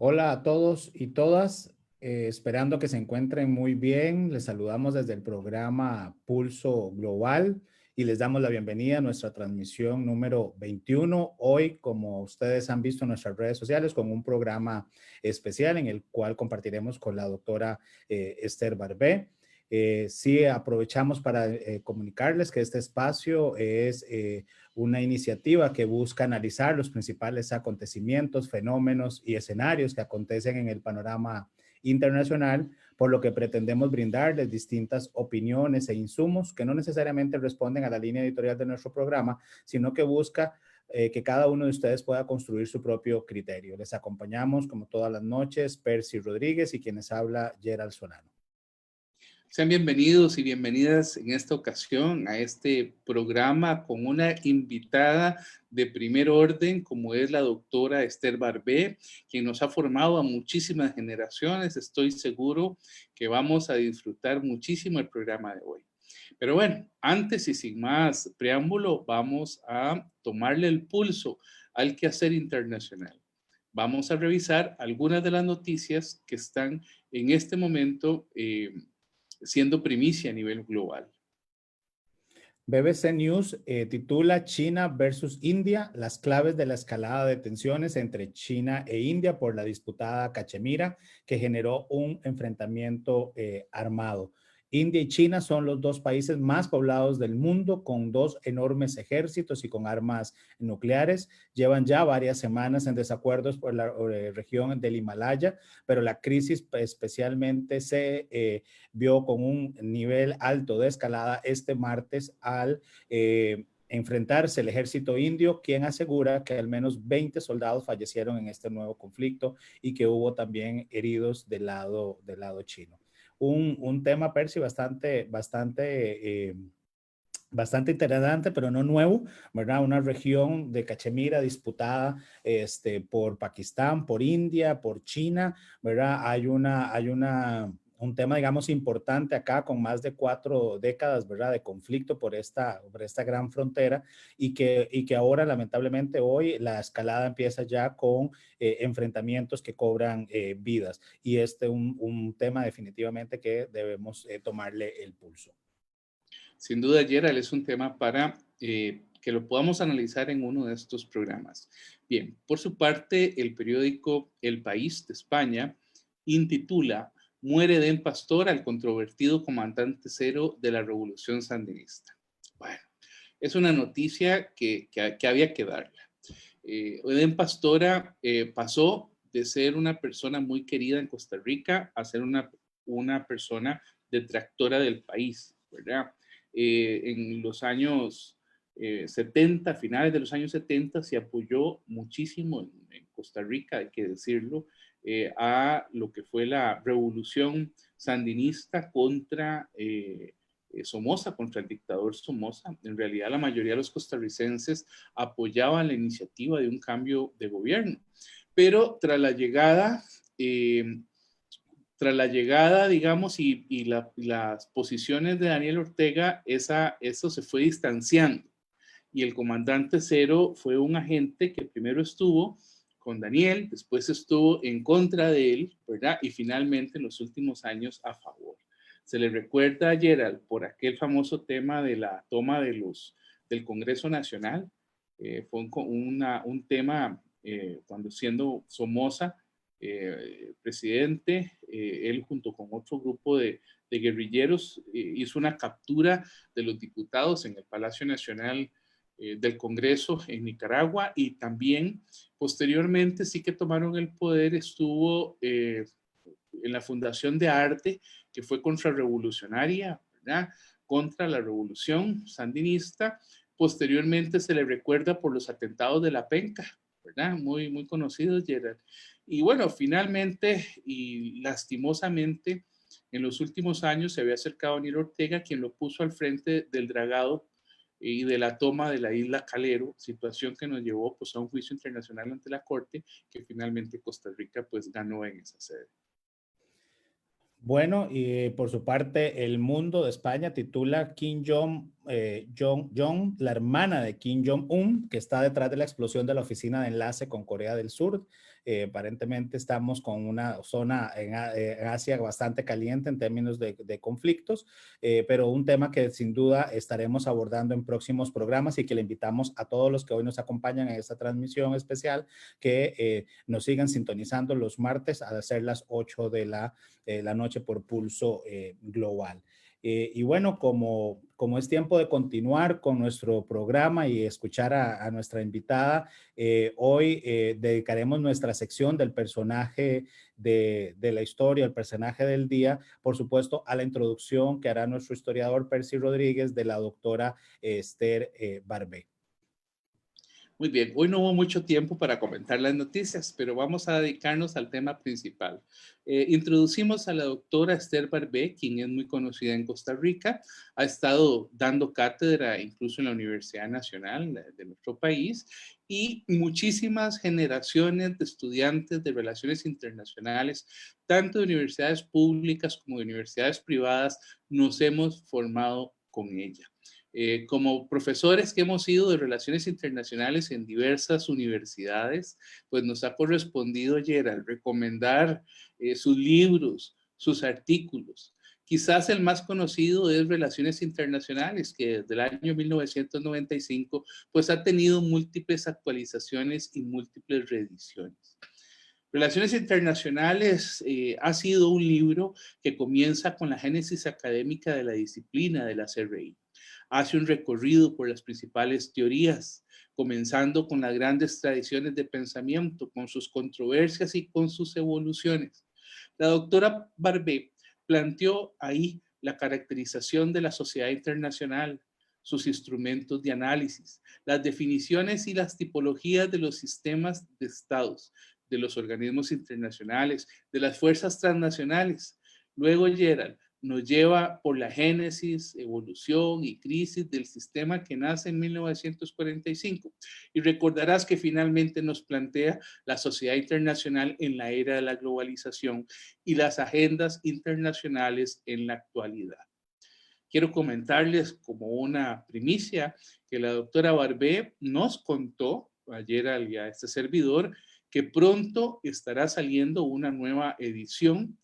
Hola a todos y todas, esperando que se encuentren muy bien. Les saludamos desde el programa Pulso Global y les damos la bienvenida a nuestra transmisión número 21. Hoy, como ustedes han visto en nuestras redes sociales, con un programa especial en el cual compartiremos con la doctora Esther Barbé. Sí, aprovechamos para comunicarles que este espacio es una iniciativa que busca analizar los principales acontecimientos, fenómenos y escenarios que acontecen en el panorama internacional, por lo que pretendemos brindarles distintas opiniones e insumos que no necesariamente responden a la línea editorial de nuestro programa, sino que busca que cada uno de ustedes pueda construir su propio criterio. Les acompañamos, como todas las noches, Percy Rodríguez y quienes habla Gerald Solano. Sean bienvenidos y bienvenidas en esta ocasión a este programa con una invitada de primer orden, como es la doctora Esther Barbé, quien nos ha formado a muchísimas generaciones. Estoy seguro que vamos a disfrutar muchísimo el programa de hoy. Pero bueno, antes y sin más preámbulo, vamos a tomarle el pulso al quehacer internacional. Vamos a revisar algunas de las noticias que están en este momento siendo primicia a nivel global. BBC News titula China versus India, las claves de la escalada de tensiones entre China e India por la disputada Cachemira, que generó un enfrentamiento armado. India y China son los dos países más poblados del mundo, con dos enormes ejércitos y con armas nucleares. Llevan ya varias semanas en desacuerdos por la región del Himalaya, pero la crisis especialmente se vio con un nivel alto de escalada este martes al enfrentarse el ejército indio, quien asegura que al menos 20 soldados fallecieron en este nuevo conflicto y que hubo también heridos del lado chino. Un tema, Percy, bastante interesante, pero no nuevo, ¿verdad? Una región de Cachemira disputada por Pakistán, por India, por China, ¿verdad? Un tema, digamos, importante acá con más de 4 décadas, ¿verdad? De conflicto por esta gran frontera y que ahora, lamentablemente, hoy la escalada empieza ya con enfrentamientos que cobran vidas. Y un tema definitivamente que debemos tomarle el pulso. Sin duda, Gerald, es un tema para que lo podamos analizar en uno de estos programas. Bien, por su parte, el periódico El País de España intitula Muere Edén Pastor al controvertido comandante cero de la Revolución Sandinista. Bueno, es una noticia que había que darla. Edén Pastora pasó de ser una persona muy querida en Costa Rica a ser una persona detractora del país, ¿verdad? En los años 70, finales de los años 70, se apoyó muchísimo en Costa Rica, hay que decirlo, a lo que fue la revolución sandinista contra Somoza, contra el dictador Somoza. En realidad, la mayoría de los costarricenses apoyaban la iniciativa de un cambio de gobierno. Pero tras la llegada, digamos, y las posiciones de Daniel Ortega, eso se fue distanciando. Y el comandante cero fue un agente que primero estuvo con Daniel, después estuvo en contra de él, ¿verdad? Y finalmente en los últimos años a favor. Se le recuerda a Gerald por aquel famoso tema de la toma del Congreso Nacional. Fue un tema cuando siendo Somoza presidente, él junto con otro grupo de guerrilleros hizo una captura de los diputados en el Palacio Nacional del Congreso en Nicaragua, y también posteriormente sí que tomaron el poder, estuvo en la Fundación de Arte, que fue contrarrevolucionaria, ¿verdad? Contra la revolución sandinista. Posteriormente se le recuerda por los atentados de la Penca, ¿verdad? Muy, muy conocidos, Gerard. Y bueno, finalmente y lastimosamente, en los últimos años se había acercado a Daniel Ortega, quien lo puso al frente del dragado y de la toma de la isla Calero, situación que nos llevó pues, a un juicio internacional ante la Corte, que finalmente Costa Rica pues, ganó en esa sede. Bueno, y por su parte, El Mundo de España titula Kim Jong, la hermana de Kim Jong-un, que está detrás de la explosión de la oficina de enlace con Corea del Sur, Aparentemente estamos con una zona en Asia bastante caliente en términos de conflictos, pero un tema que sin duda estaremos abordando en próximos programas y que le invitamos a todos los que hoy nos acompañan en esta transmisión especial que nos sigan sintonizando los martes a ser las 8 de la noche por Pulso Global. Y bueno, como es tiempo de continuar con nuestro programa y escuchar a nuestra invitada, hoy dedicaremos nuestra sección del personaje de la historia, el personaje del día, por supuesto, a la introducción que hará nuestro historiador Percy Rodríguez de la doctora Esther Barbé. Muy bien, hoy no hubo mucho tiempo para comentar las noticias, pero vamos a dedicarnos al tema principal. Introducimos a la doctora Esther Barbé, quien es muy conocida en Costa Rica, ha estado dando cátedra incluso en la Universidad Nacional de nuestro país, y muchísimas generaciones de estudiantes de relaciones internacionales, tanto de universidades públicas como de universidades privadas, nos hemos formado con ella. Como profesores que hemos ido de relaciones internacionales en diversas universidades, pues nos ha correspondido, Gerald, recomendar sus libros, sus artículos. Quizás el más conocido es Relaciones Internacionales, que desde el año 1995 pues ha tenido múltiples actualizaciones y múltiples reediciones. Relaciones Internacionales ha sido un libro que comienza con la génesis académica de la disciplina de la CRI. Hace un recorrido por las principales teorías, comenzando con las grandes tradiciones de pensamiento, con sus controversias y con sus evoluciones. La doctora Barbé planteó ahí la caracterización de la sociedad internacional, sus instrumentos de análisis, las definiciones y las tipologías de los sistemas de estados, de los organismos internacionales, de las fuerzas transnacionales. Luego, Gerald nos lleva por la génesis, evolución y crisis del sistema que nace en 1945. Y recordarás que finalmente nos plantea la sociedad internacional en la era de la globalización y las agendas internacionales en la actualidad. Quiero comentarles como una primicia que la doctora Barbé nos contó ayer a este servidor que pronto estará saliendo una nueva edición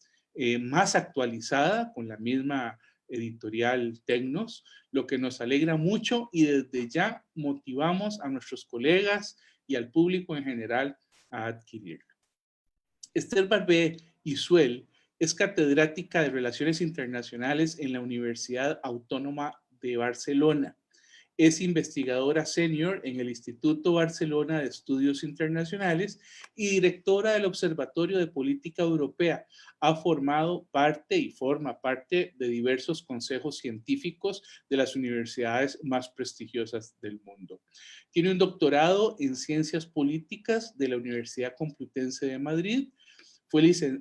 más actualizada con la misma editorial Tecnos, lo que nos alegra mucho y desde ya motivamos a nuestros colegas y al público en general a adquirirlo. Esther Barbé Isuel es catedrática de Relaciones Internacionales en la Universidad Autónoma de Barcelona. Es investigadora senior en el Instituto Barcelona de Estudios Internacionales y directora del Observatorio de Política Europea. Ha formado parte y forma parte de diversos consejos científicos de las universidades más prestigiosas del mundo. Tiene un doctorado en Ciencias Políticas de la Universidad Complutense de Madrid.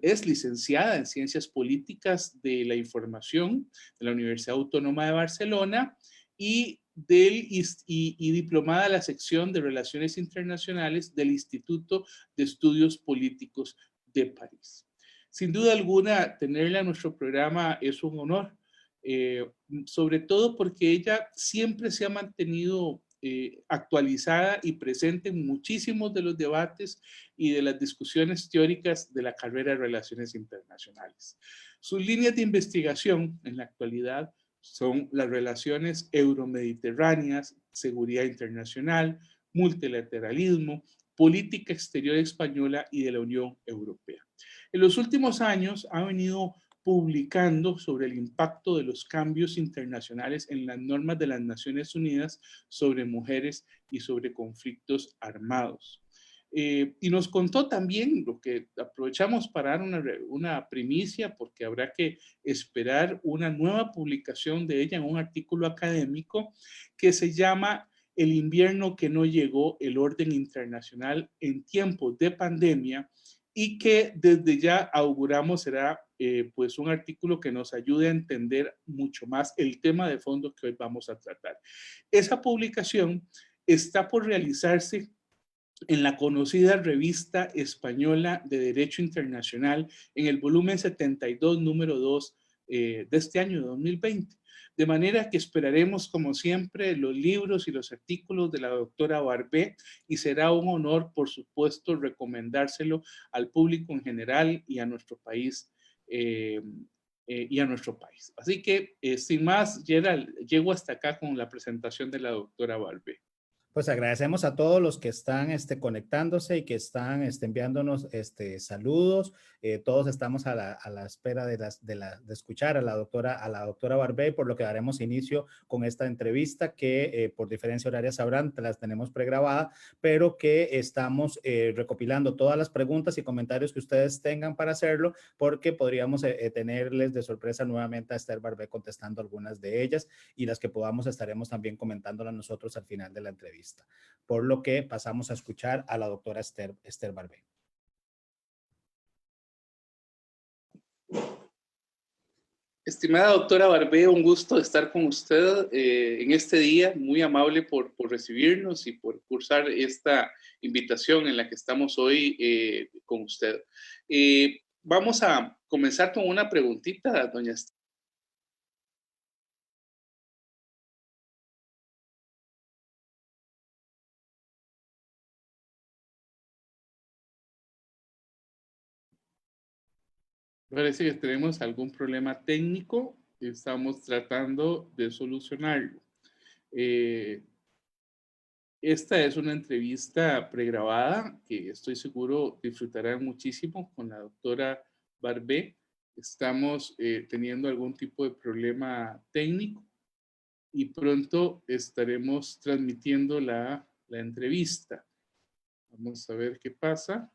Es licenciada en Ciencias Políticas de la Información de la Universidad Autónoma de Barcelona y diplomada en la sección de Relaciones Internacionales del Instituto de Estudios Políticos de París. Sin duda alguna, tenerla en nuestro programa es un honor, sobre todo porque ella siempre se ha mantenido actualizada y presente en muchísimos de los debates y de las discusiones teóricas de la carrera de Relaciones Internacionales. Sus líneas de investigación en la actualidad son las relaciones euromediterráneas, seguridad internacional, multilateralismo, política exterior española y de la Unión Europea. En los últimos años ha venido publicando sobre el impacto de los cambios internacionales en las normas de las Naciones Unidas sobre mujeres y sobre conflictos armados. Y nos contó también, lo que aprovechamos para dar una primicia, porque habrá que esperar una nueva publicación de ella en un artículo académico que se llama El invierno que no llegó, el orden internacional en tiempos de pandemia, y que desde ya auguramos será pues un artículo que nos ayude a entender mucho más el tema de fondo que hoy vamos a tratar. Esa publicación está por realizarse en la conocida revista española de Derecho Internacional, en el volumen 72, número 2, de este año 2020. De manera que esperaremos, como siempre, los libros y los artículos de la doctora Barbé, y será un honor, por supuesto, recomendárselo al público en general y a nuestro país. Así que, sin más, Gerald, llego hasta acá con la presentación de la doctora Barbé. Pues agradecemos a todos los que están conectándose y que están enviándonos saludos. Todos estamos a la espera de escuchar a la doctora Barbé, por lo que daremos inicio con esta entrevista que por diferencia horaria sabrán, las tenemos pregrabada, pero que estamos recopilando todas las preguntas y comentarios que ustedes tengan para hacerlo, porque podríamos tenerles de sorpresa nuevamente a Esther Barbé contestando algunas de ellas, y las que podamos estaremos también comentándolas nosotros al final de la entrevista. Por lo que pasamos a escuchar a la doctora Esther Barbé. Estimada doctora Barbé, un gusto estar con usted en este día, muy amable por recibirnos y por cursar esta invitación en la que estamos hoy con usted. Vamos a comenzar con una preguntita, doña Esther. Parece que tenemos algún problema técnico y estamos tratando de solucionarlo. Esta es una entrevista pregrabada que estoy seguro disfrutarán muchísimo con la doctora Barbé. Estamos teniendo algún tipo de problema técnico y pronto estaremos transmitiendo la entrevista. Vamos a ver qué pasa.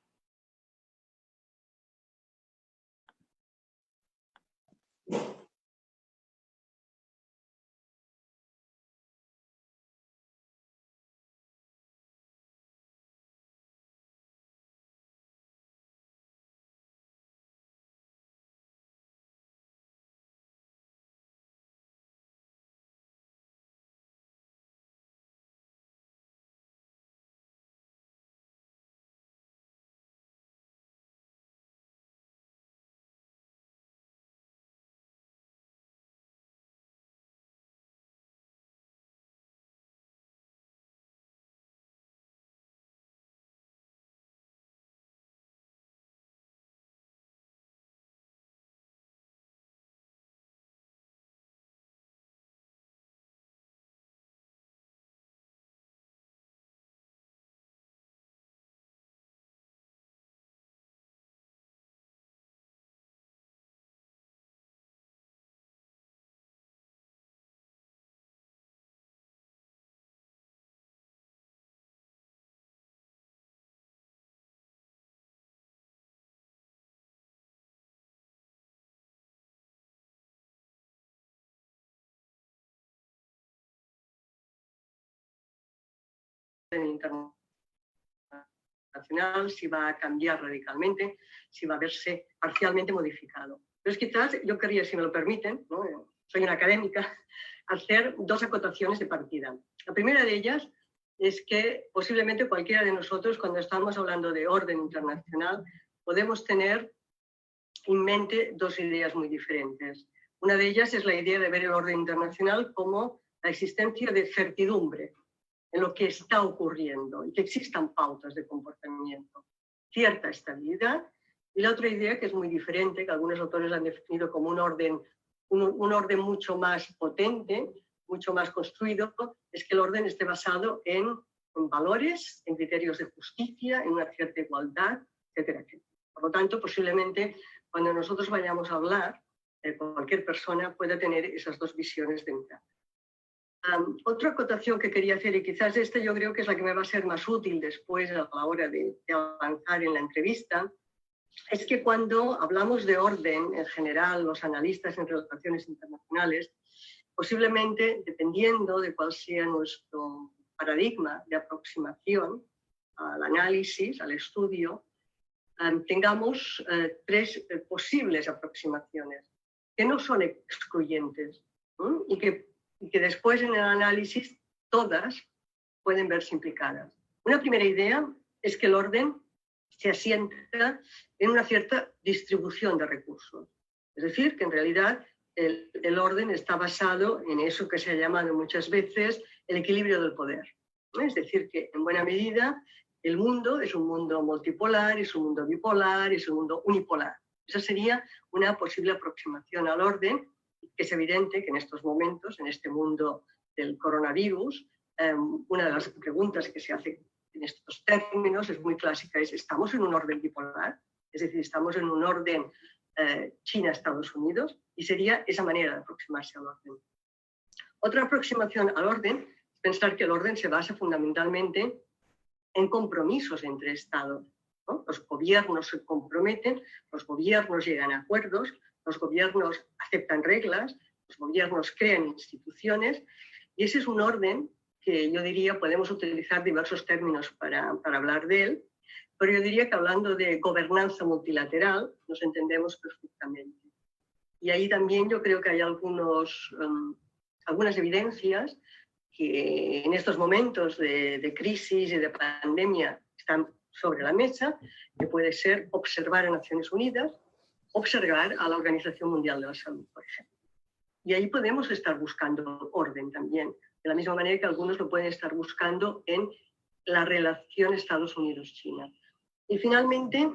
Internacional, si va a cambiar radicalmente, si va a verse parcialmente modificado. Entonces, quizás yo quería, si me lo permiten, ¿no? Soy una académica, hacer dos acotaciones de partida. La primera de ellas es que posiblemente cualquiera de nosotros, cuando estamos hablando de orden internacional, podemos tener en mente dos ideas muy diferentes. Una de ellas es la idea de ver el orden internacional como la existencia de certidumbre en lo que está ocurriendo y que existan pautas de comportamiento, cierta estabilidad. Y la otra idea, que es muy diferente, que algunos autores han definido como un orden mucho más potente, mucho más construido, es que el orden esté basado en valores, en criterios de justicia, en una cierta igualdad, etcétera, etcétera. Por lo tanto, posiblemente cuando nosotros vayamos a hablar, cualquier persona pueda tener esas dos visiones de entrada. Otra acotación que quería hacer, y quizás esta yo creo que es la que me va a ser más útil después a la hora de avanzar en la entrevista, es que cuando hablamos de orden en general, los analistas en relaciones internacionales, posiblemente, dependiendo de cuál sea nuestro paradigma de aproximación al análisis, al estudio, tengamos tres posibles aproximaciones que no son excluyentes y que después en el análisis todas pueden verse implicadas. Una primera idea es que el orden se asienta en una cierta distribución de recursos. Es decir, que en realidad el orden está basado en eso que se ha llamado muchas veces el equilibrio del poder. Es decir, que en buena medida el mundo es un mundo multipolar, es un mundo bipolar, es un mundo unipolar. Esa sería una posible aproximación al orden, que es evidente que en estos momentos, en este mundo del coronavirus, una de las preguntas que se hace en estos términos es muy clásica, es ¿estamos en un orden bipolar? Es decir, ¿estamos en un orden China-Estados Unidos? Y sería esa manera de aproximarse al orden. Otra aproximación al orden es pensar que el orden se basa fundamentalmente en compromisos entre Estados, ¿no? Los gobiernos se comprometen, los gobiernos llegan a acuerdos, los gobiernos aceptan reglas, los gobiernos crean instituciones, y ese es un orden que yo diría podemos utilizar diversos términos para hablar de él, pero yo diría que hablando de gobernanza multilateral nos entendemos perfectamente. Y ahí también yo creo que hay algunas evidencias que en estos momentos de crisis y de pandemia están sobre la mesa, que puede ser observar a Naciones Unidas, observar a la Organización Mundial de la Salud, por ejemplo. Y ahí podemos estar buscando orden también, de la misma manera que algunos lo pueden estar buscando en la relación Estados Unidos-China. Y finalmente,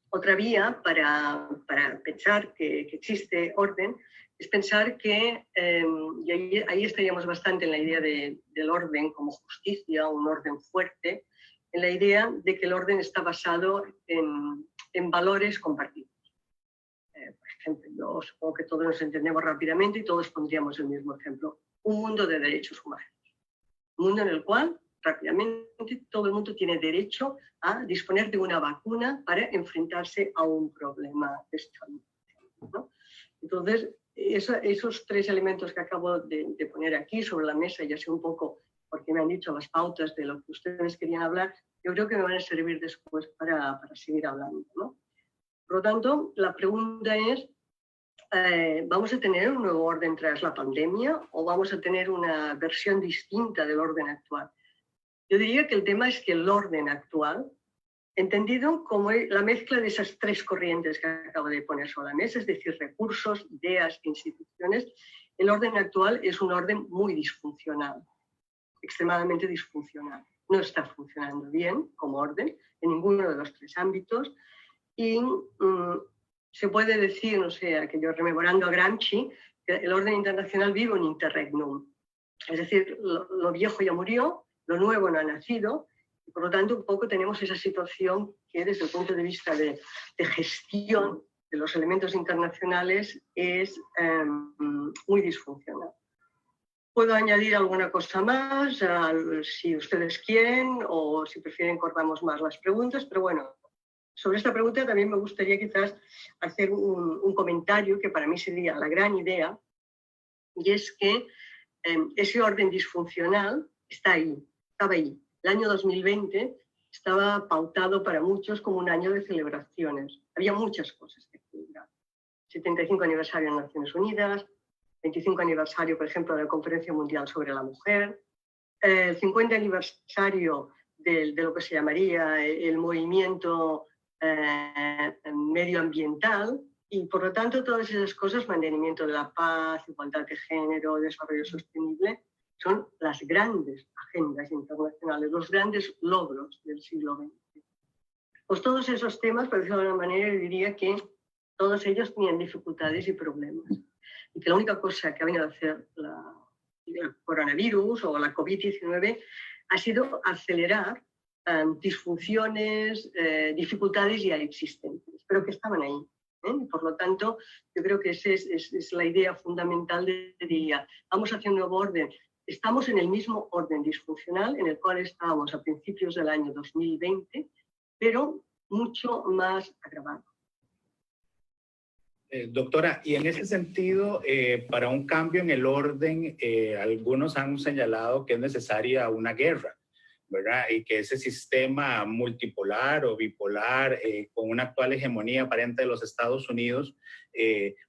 otra vía para pensar que existe orden es pensar que, y ahí estaríamos bastante en la idea del orden como justicia, un orden fuerte, en la idea de que el orden está basado en valores compartidos. Por ejemplo, yo supongo que todos nos entendemos rápidamente y todos pondríamos el mismo ejemplo. Un mundo de derechos humanos. Un mundo en el cual rápidamente todo el mundo tiene derecho a disponer de una vacuna para enfrentarse a un problema de salud, ¿no? Entonces, esos tres elementos que acabo de poner aquí sobre la mesa, ya sé un poco porque me han dicho las pautas de lo que ustedes querían hablar, yo creo que me van a servir después para seguir hablando, ¿no? Por lo tanto, la pregunta es, ¿vamos a tener un nuevo orden tras la pandemia o vamos a tener una versión distinta del orden actual? Yo diría que el tema es que el orden actual, entendido como la mezcla de esas tres corrientes que acabo de poner sobre la mesa, es decir, recursos, ideas, instituciones, el orden actual es un orden muy disfuncional, extremadamente disfuncional. No está funcionando bien como orden en ninguno de los tres ámbitos y se puede decir, no sé, aquello rememorando a Gramsci, que el orden internacional vive un interregnum. Es decir, lo viejo ya murió, lo nuevo no ha nacido, y por lo tanto un poco tenemos esa situación que desde el punto de vista de gestión de los elementos internacionales es muy disfuncional. Puedo añadir alguna cosa más, si ustedes quieren, o si prefieren cortamos más las preguntas, pero bueno, sobre esta pregunta también me gustaría quizás hacer un comentario que para mí sería la gran idea, y es que ese orden disfuncional estaba ahí. El año 2020 estaba pautado para muchos como un año de celebraciones. Había muchas cosas que celebrar. 75 aniversario de Naciones Unidas, 25 aniversario, por ejemplo, de la Conferencia Mundial sobre la Mujer, el 50 aniversario de lo que se llamaría el movimiento medioambiental, y por lo tanto todas esas cosas, mantenimiento de la paz, igualdad de género, desarrollo sostenible, son las grandes agendas internacionales, los grandes logros del siglo XX. Pues todos esos temas, por decirlo de alguna manera, diría que todos ellos tenían dificultades y problemas. Y que la única cosa que ha venido a hacer el coronavirus o la COVID-19 ha sido acelerar disfunciones, dificultades ya existentes, pero que estaban ahí. Por lo tanto, yo creo que esa es la idea fundamental de día. Vamos hacia un nuevo orden. Estamos en el mismo orden disfuncional en el cual estábamos a principios del año 2020, pero mucho más agravado. Doctora, y en ese sentido, para un cambio en el orden, algunos han señalado que es necesaria una guerra, ¿verdad? Y que ese sistema multipolar o bipolar, con una actual hegemonía aparente de los Estados Unidos,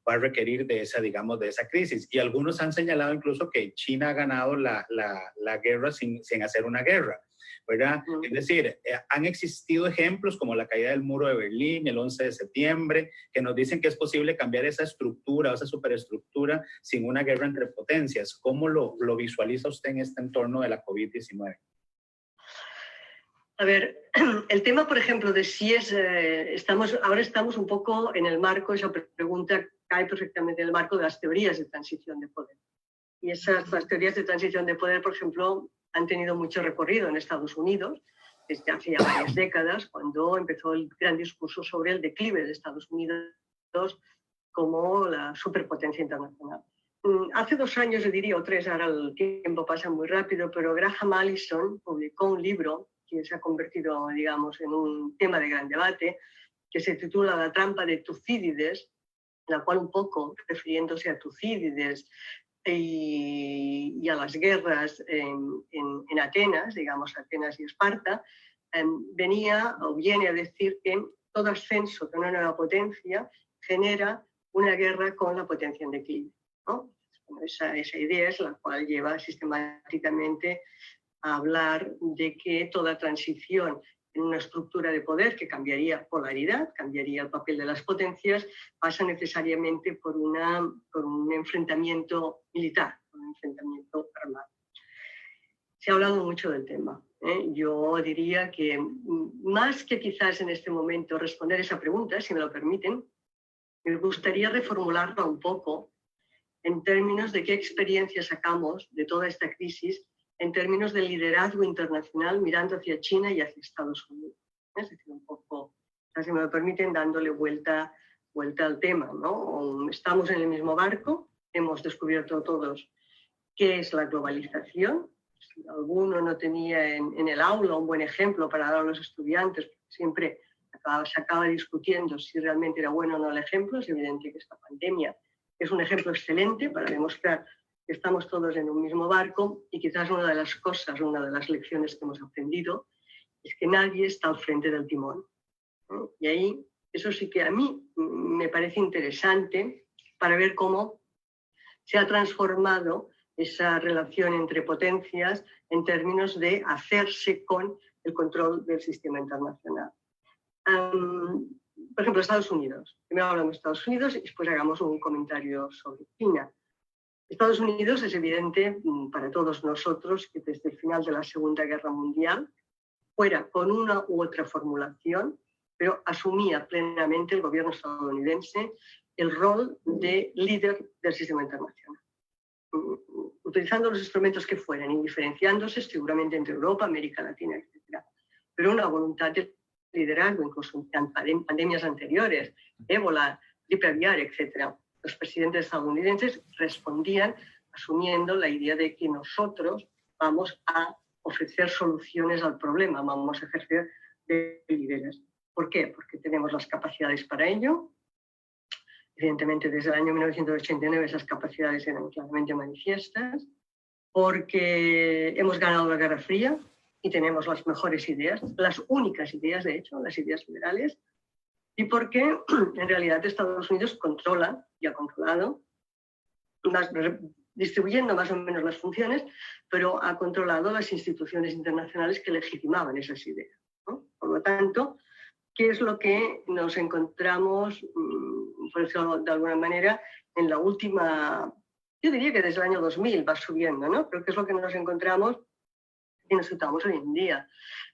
va a requerir de esa, digamos, de esa crisis. Y algunos han señalado incluso que China ha ganado la guerra sin hacer una guerra. ¿verdad? Es decir, han existido ejemplos como la caída del muro de Berlín, el 11 de septiembre, que nos dicen que es posible cambiar esa estructura o esa superestructura sin una guerra entre potencias. ¿Cómo lo visualiza usted en este entorno de la COVID-19? A ver, el tema, por ejemplo, de si es... ahora estamos un poco en el marco, esa pregunta cae perfectamente en el marco de las teorías de transición de poder. Y las teorías de transición de poder, por ejemplo, han tenido mucho recorrido en Estados Unidos desde hace ya varias décadas, cuando empezó el gran discurso sobre el declive de Estados Unidos como la superpotencia internacional. Hace 2 años, yo diría, o 3, ahora el tiempo pasa muy rápido, pero Graham Allison publicó un libro que se ha convertido, digamos, en un tema de gran debate, que se titula La trampa de Tucídides, en la cual un poco, refiriéndose a Tucídides y a las guerras en Atenas, digamos, Atenas y Esparta, viene a decir que todo ascenso de una nueva potencia genera una guerra con la potencia en declive, ¿no? Esa idea es la cual lleva sistemáticamente a hablar de que toda transición en una estructura de poder que cambiaría polaridad, cambiaría el papel de las potencias, pasa necesariamente por un enfrentamiento militar, un enfrentamiento armado. Se ha hablado mucho del tema. Yo diría que más que quizás en este momento responder esa pregunta, si me lo permiten, me gustaría reformularla un poco en términos de qué experiencia sacamos de toda esta crisis en términos de liderazgo internacional mirando hacia China y hacia Estados Unidos. Es decir, un poco, si me lo permiten, dándole vuelta al tema, ¿no? Estamos en el mismo barco, hemos descubierto todos qué es la globalización. Si alguno no tenía en el aula un buen ejemplo para dar a los estudiantes, siempre se acaba discutiendo si realmente era bueno o no el ejemplo. Es evidente que esta pandemia es un ejemplo excelente para demostrar que estamos todos en un mismo barco, y quizás una de las lecciones que hemos aprendido es que nadie está al frente del timón. Y ahí, eso sí que a mí me parece interesante para ver cómo se ha transformado esa relación entre potencias en términos de hacerse con el control del sistema internacional. Por ejemplo, Estados Unidos. Primero hablamos de Estados Unidos y después hagamos un comentario sobre China. Estados Unidos es evidente para todos nosotros que desde el final de la Segunda Guerra Mundial, fuera con una u otra formulación, pero asumía plenamente el gobierno estadounidense el rol de líder del sistema internacional, utilizando los instrumentos que fueran, indiferenciándose seguramente entre Europa, América Latina, etc. Pero una voluntad de liderazgo, incluso en pandemias anteriores, ébola, gripe aviar, etc. Los presidentes estadounidenses respondían asumiendo la idea de que nosotros vamos a ofrecer soluciones al problema, vamos a ejercer de líderes. ¿Por qué? Porque tenemos las capacidades para ello. Evidentemente, desde el año 1989 esas capacidades eran claramente manifiestas, porque hemos ganado la Guerra Fría y tenemos las mejores ideas, las únicas ideas, de hecho, las ideas liberales, y porque en realidad Estados Unidos controla y ha controlado, distribuyendo más o menos las funciones, pero ha controlado las instituciones internacionales que legitimaban esas ideas, ¿no? Por lo tanto, ¿qué es lo que nos encontramos, por decirlo de alguna manera, en la última, yo diría que desde el año 2000 va subiendo, ¿no? Pero ¿qué es lo que nos encontramos y nos situamos hoy en día?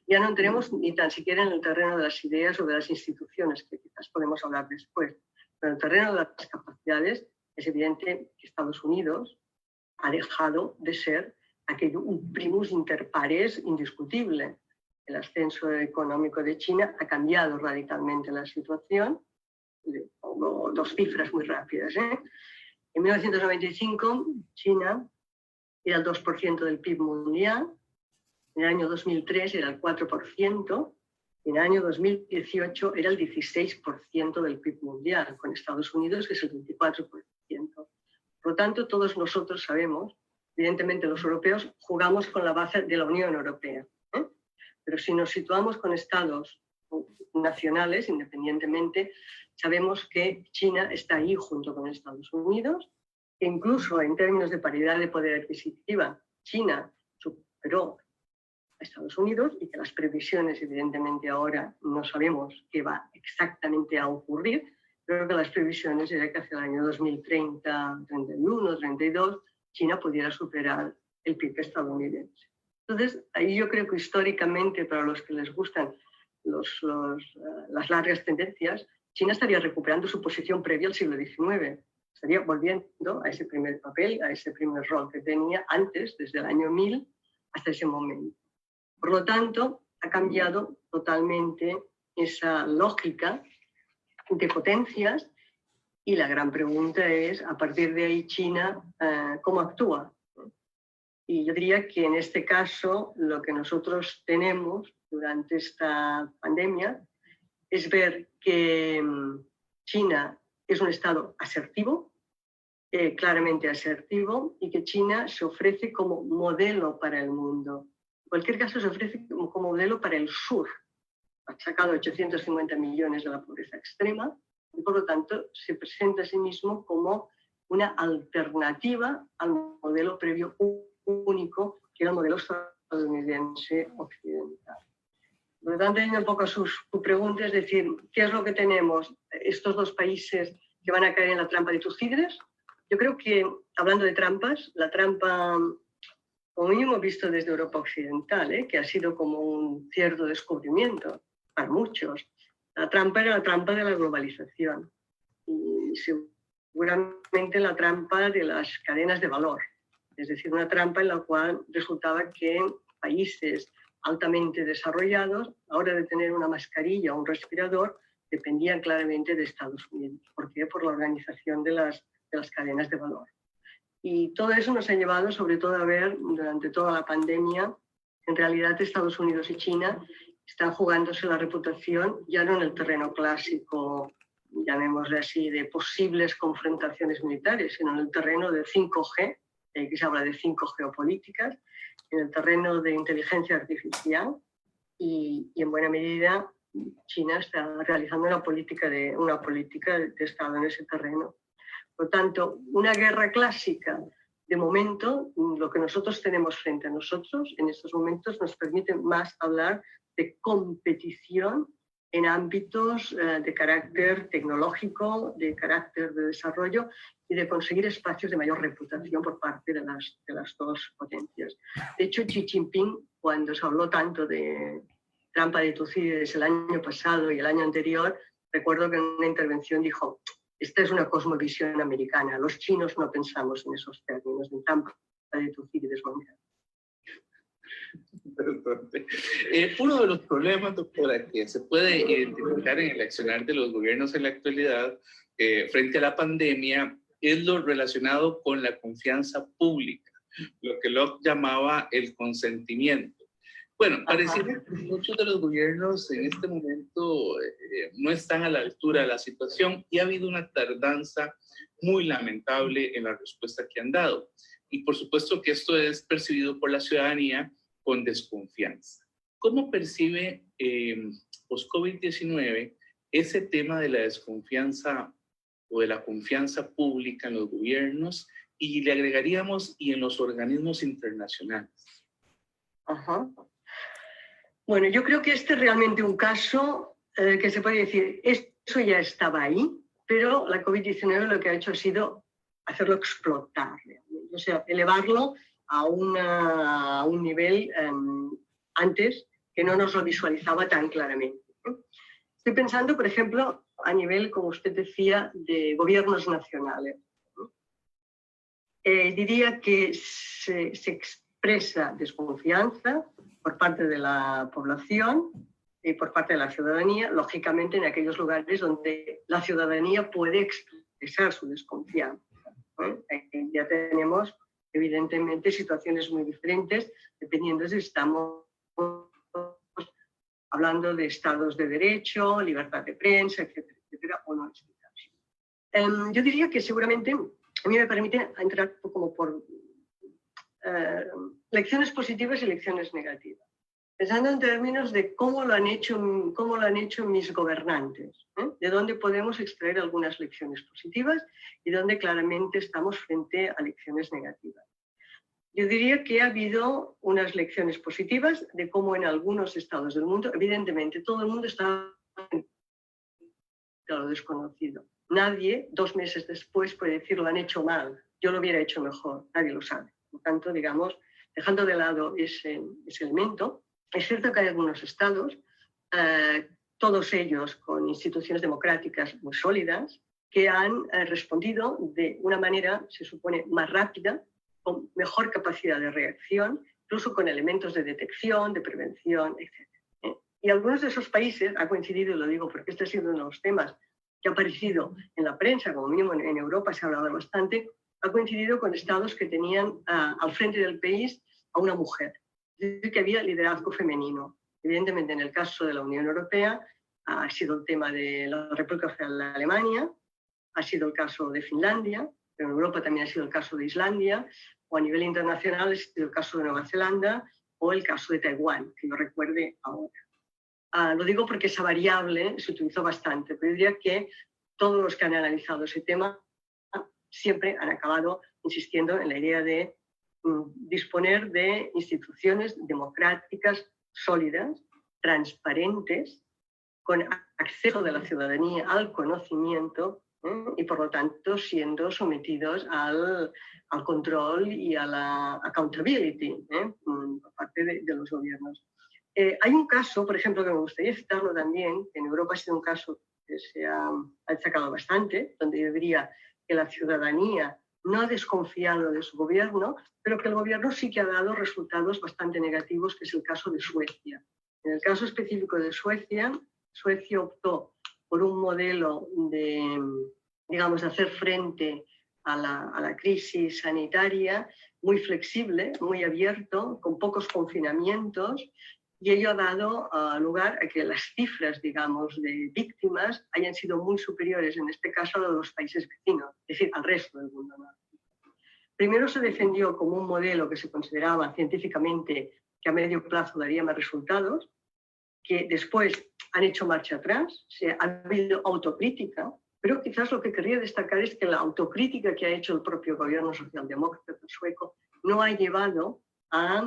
Ya no entremos ni tan siquiera en el terreno de las ideas o de las instituciones, que quizás podemos hablar después, pero en el terreno de las capacidades es evidente que Estados Unidos ha dejado de ser aquello un primus inter pares indiscutible. El ascenso económico de China ha cambiado radicalmente la situación. Pongo 2 cifras muy rápidas. En 1995, China era el 2% del PIB mundial. En el año 2003 era el 4%. En el año 2018 era el 16% del PIB mundial, con Estados Unidos, que es el 24%. Por lo tanto, todos nosotros sabemos, evidentemente los europeos, jugamos con la base de la Unión Europea. Pero si nos situamos con estados nacionales, independientemente, sabemos que China está ahí junto con Estados Unidos, que incluso en términos de paridad de poder adquisitiva, China superó a Estados Unidos y que las previsiones, evidentemente, ahora no sabemos qué va exactamente a ocurrir. Creo que las previsiones eran que hacia el año 2030, 31, 32, China pudiera superar el PIB estadounidense. Entonces, ahí yo creo que históricamente, para los que les gustan las largas tendencias, China estaría recuperando su posición previa al siglo XIX. Estaría volviendo a ese primer papel, a ese primer rol que tenía antes, desde el año 1000 hasta ese momento. Por lo tanto, ha cambiado totalmente esa lógica de potencias y la gran pregunta es, a partir de ahí, China, ¿cómo actúa? Y yo diría que en este caso lo que nosotros tenemos durante esta pandemia es ver que China es un Estado asertivo, claramente asertivo, y que China se ofrece como modelo para el mundo. En cualquier caso, se ofrece como modelo para el sur. Ha sacado 850 millones de la pobreza extrema y, por lo tanto, se presenta a sí mismo como una alternativa al modelo previo único, que era el modelo estadounidense occidental. Por lo tanto, yendo un poco a su pregunta, es decir, ¿qué es lo que tenemos? Estos dos países que van a caer en la trampa de Tucídides. Yo creo que, hablando de trampas, la trampa, como mínimo visto desde Europa Occidental, que ha sido como un cierto descubrimiento para muchos, la trampa era la trampa de la globalización y seguramente la trampa de las cadenas de valor, es decir, una trampa en la cual resultaba que países altamente desarrollados, a la hora de tener una mascarilla o un respirador, dependían claramente de Estados Unidos. ¿Por qué? Por la organización de las cadenas de valor. Y todo eso nos ha llevado sobre todo a ver durante toda la pandemia, en realidad Estados Unidos y China están jugándose la reputación ya no en el terreno clásico, llamémosle así, de posibles confrontaciones militares, sino en el terreno de 5G, que se habla de 5 geopolíticas, en el terreno de inteligencia artificial y en buena medida China está realizando una política de Estado en ese terreno. Por lo tanto, una guerra clásica, de momento, lo que nosotros tenemos frente a nosotros en estos momentos nos permite más hablar de competición en ámbitos de carácter tecnológico, de carácter de desarrollo y de conseguir espacios de mayor reputación por parte de las dos potencias. De hecho, Xi Jinping, cuando se habló tanto de trampa de Tucídides el año pasado y el año anterior, recuerdo que en una intervención dijo: esta es una cosmovisión americana, los chinos no pensamos en esos términos, en trampa de Tucídides mundial. Uno de los problemas, doctora, que se puede identificar en el accionar de los gobiernos en la actualidad frente a la pandemia es lo relacionado con la confianza pública, lo que Locke llamaba el consentimiento. Bueno, pareciera que muchos de los gobiernos en este momento no están a la altura de la situación y ha habido una tardanza muy lamentable en la respuesta que han dado. Y por supuesto que esto es percibido por la ciudadanía con desconfianza. ¿Cómo percibe post-COVID-19 ese tema de la desconfianza o de la confianza pública en los gobiernos? Y le agregaríamos, y en los organismos internacionales. Ajá. Bueno, yo creo que este es realmente un caso que se puede decir, eso ya estaba ahí, pero la COVID-19 lo que ha hecho ha sido hacerlo explotar, o sea, elevarlo a un nivel antes que no nos lo visualizaba tan claramente. Estoy pensando, por ejemplo, a nivel, como usted decía, de gobiernos nacionales. Diría que se expresa desconfianza por parte de la población y por parte de la ciudadanía, lógicamente en aquellos lugares donde la ciudadanía puede expresar su desconfianza. Ya tenemos, evidentemente, situaciones muy diferentes, dependiendo si estamos hablando de estados de derecho, libertad de prensa, etcétera, etcétera, o no. Yo diría que seguramente a mí me permite entrar como por lecciones positivas y lecciones negativas. Pensando en términos de cómo lo han hecho mis gobernantes, de dónde podemos extraer algunas lecciones positivas y dónde claramente estamos frente a lecciones negativas. Yo diría que ha habido unas lecciones positivas de cómo en algunos estados del mundo, evidentemente, todo el mundo está a lo desconocido. Nadie, 2 meses después, puede decir lo han hecho mal, yo lo hubiera hecho mejor, nadie lo sabe. Por tanto, digamos, dejando de lado ese elemento, es cierto que hay algunos estados, todos ellos con instituciones democráticas muy sólidas, que han respondido de una manera, se supone, más rápida, con mejor capacidad de reacción, incluso con elementos de detección, de prevención, etc. Y algunos de esos países, ha coincidido, y lo digo porque este ha sido uno de los temas que ha aparecido en la prensa, como mínimo en Europa se ha hablado bastante, ha coincidido con estados que tenían al frente del país a una mujer. Es decir, que había liderazgo femenino. Evidentemente, en el caso de la Unión Europea, ha sido el tema de la República Federal de Alemania, ha sido el caso de Finlandia, pero en Europa también ha sido el caso de Islandia, o a nivel internacional ha sido el caso de Nueva Zelanda o el caso de Taiwán, que yo recuerde ahora. Lo digo porque esa variable se utilizó bastante, pero yo diría que todos los que han analizado ese tema siempre han acabado insistiendo en la idea de disponer de instituciones democráticas sólidas, transparentes, con acceso de la ciudadanía al conocimiento y por lo tanto siendo sometidos al control y a la accountability por parte de los gobiernos. Hay un caso, por ejemplo, que me gustaría citarlo también, que en Europa ha sido un caso que se ha destacado bastante, donde yo diría que la ciudadanía no ha desconfiado de su gobierno, pero que el gobierno sí que ha dado resultados bastante negativos, que es el caso de Suecia. En el caso específico de Suecia, Suecia optó por un modelo de, digamos, de hacer frente a la crisis sanitaria muy flexible, muy abierto, con pocos confinamientos, y ello ha dado lugar a que las cifras, digamos, de víctimas hayan sido muy superiores, en este caso, a los países vecinos, es decir, al resto del mundo, ¿no? Primero se defendió como un modelo que se consideraba científicamente que a medio plazo daría más resultados, que después han hecho marcha atrás, ha habido autocrítica, pero quizás lo que querría destacar es que la autocrítica que ha hecho el propio gobierno socialdemócrata sueco no ha llevado a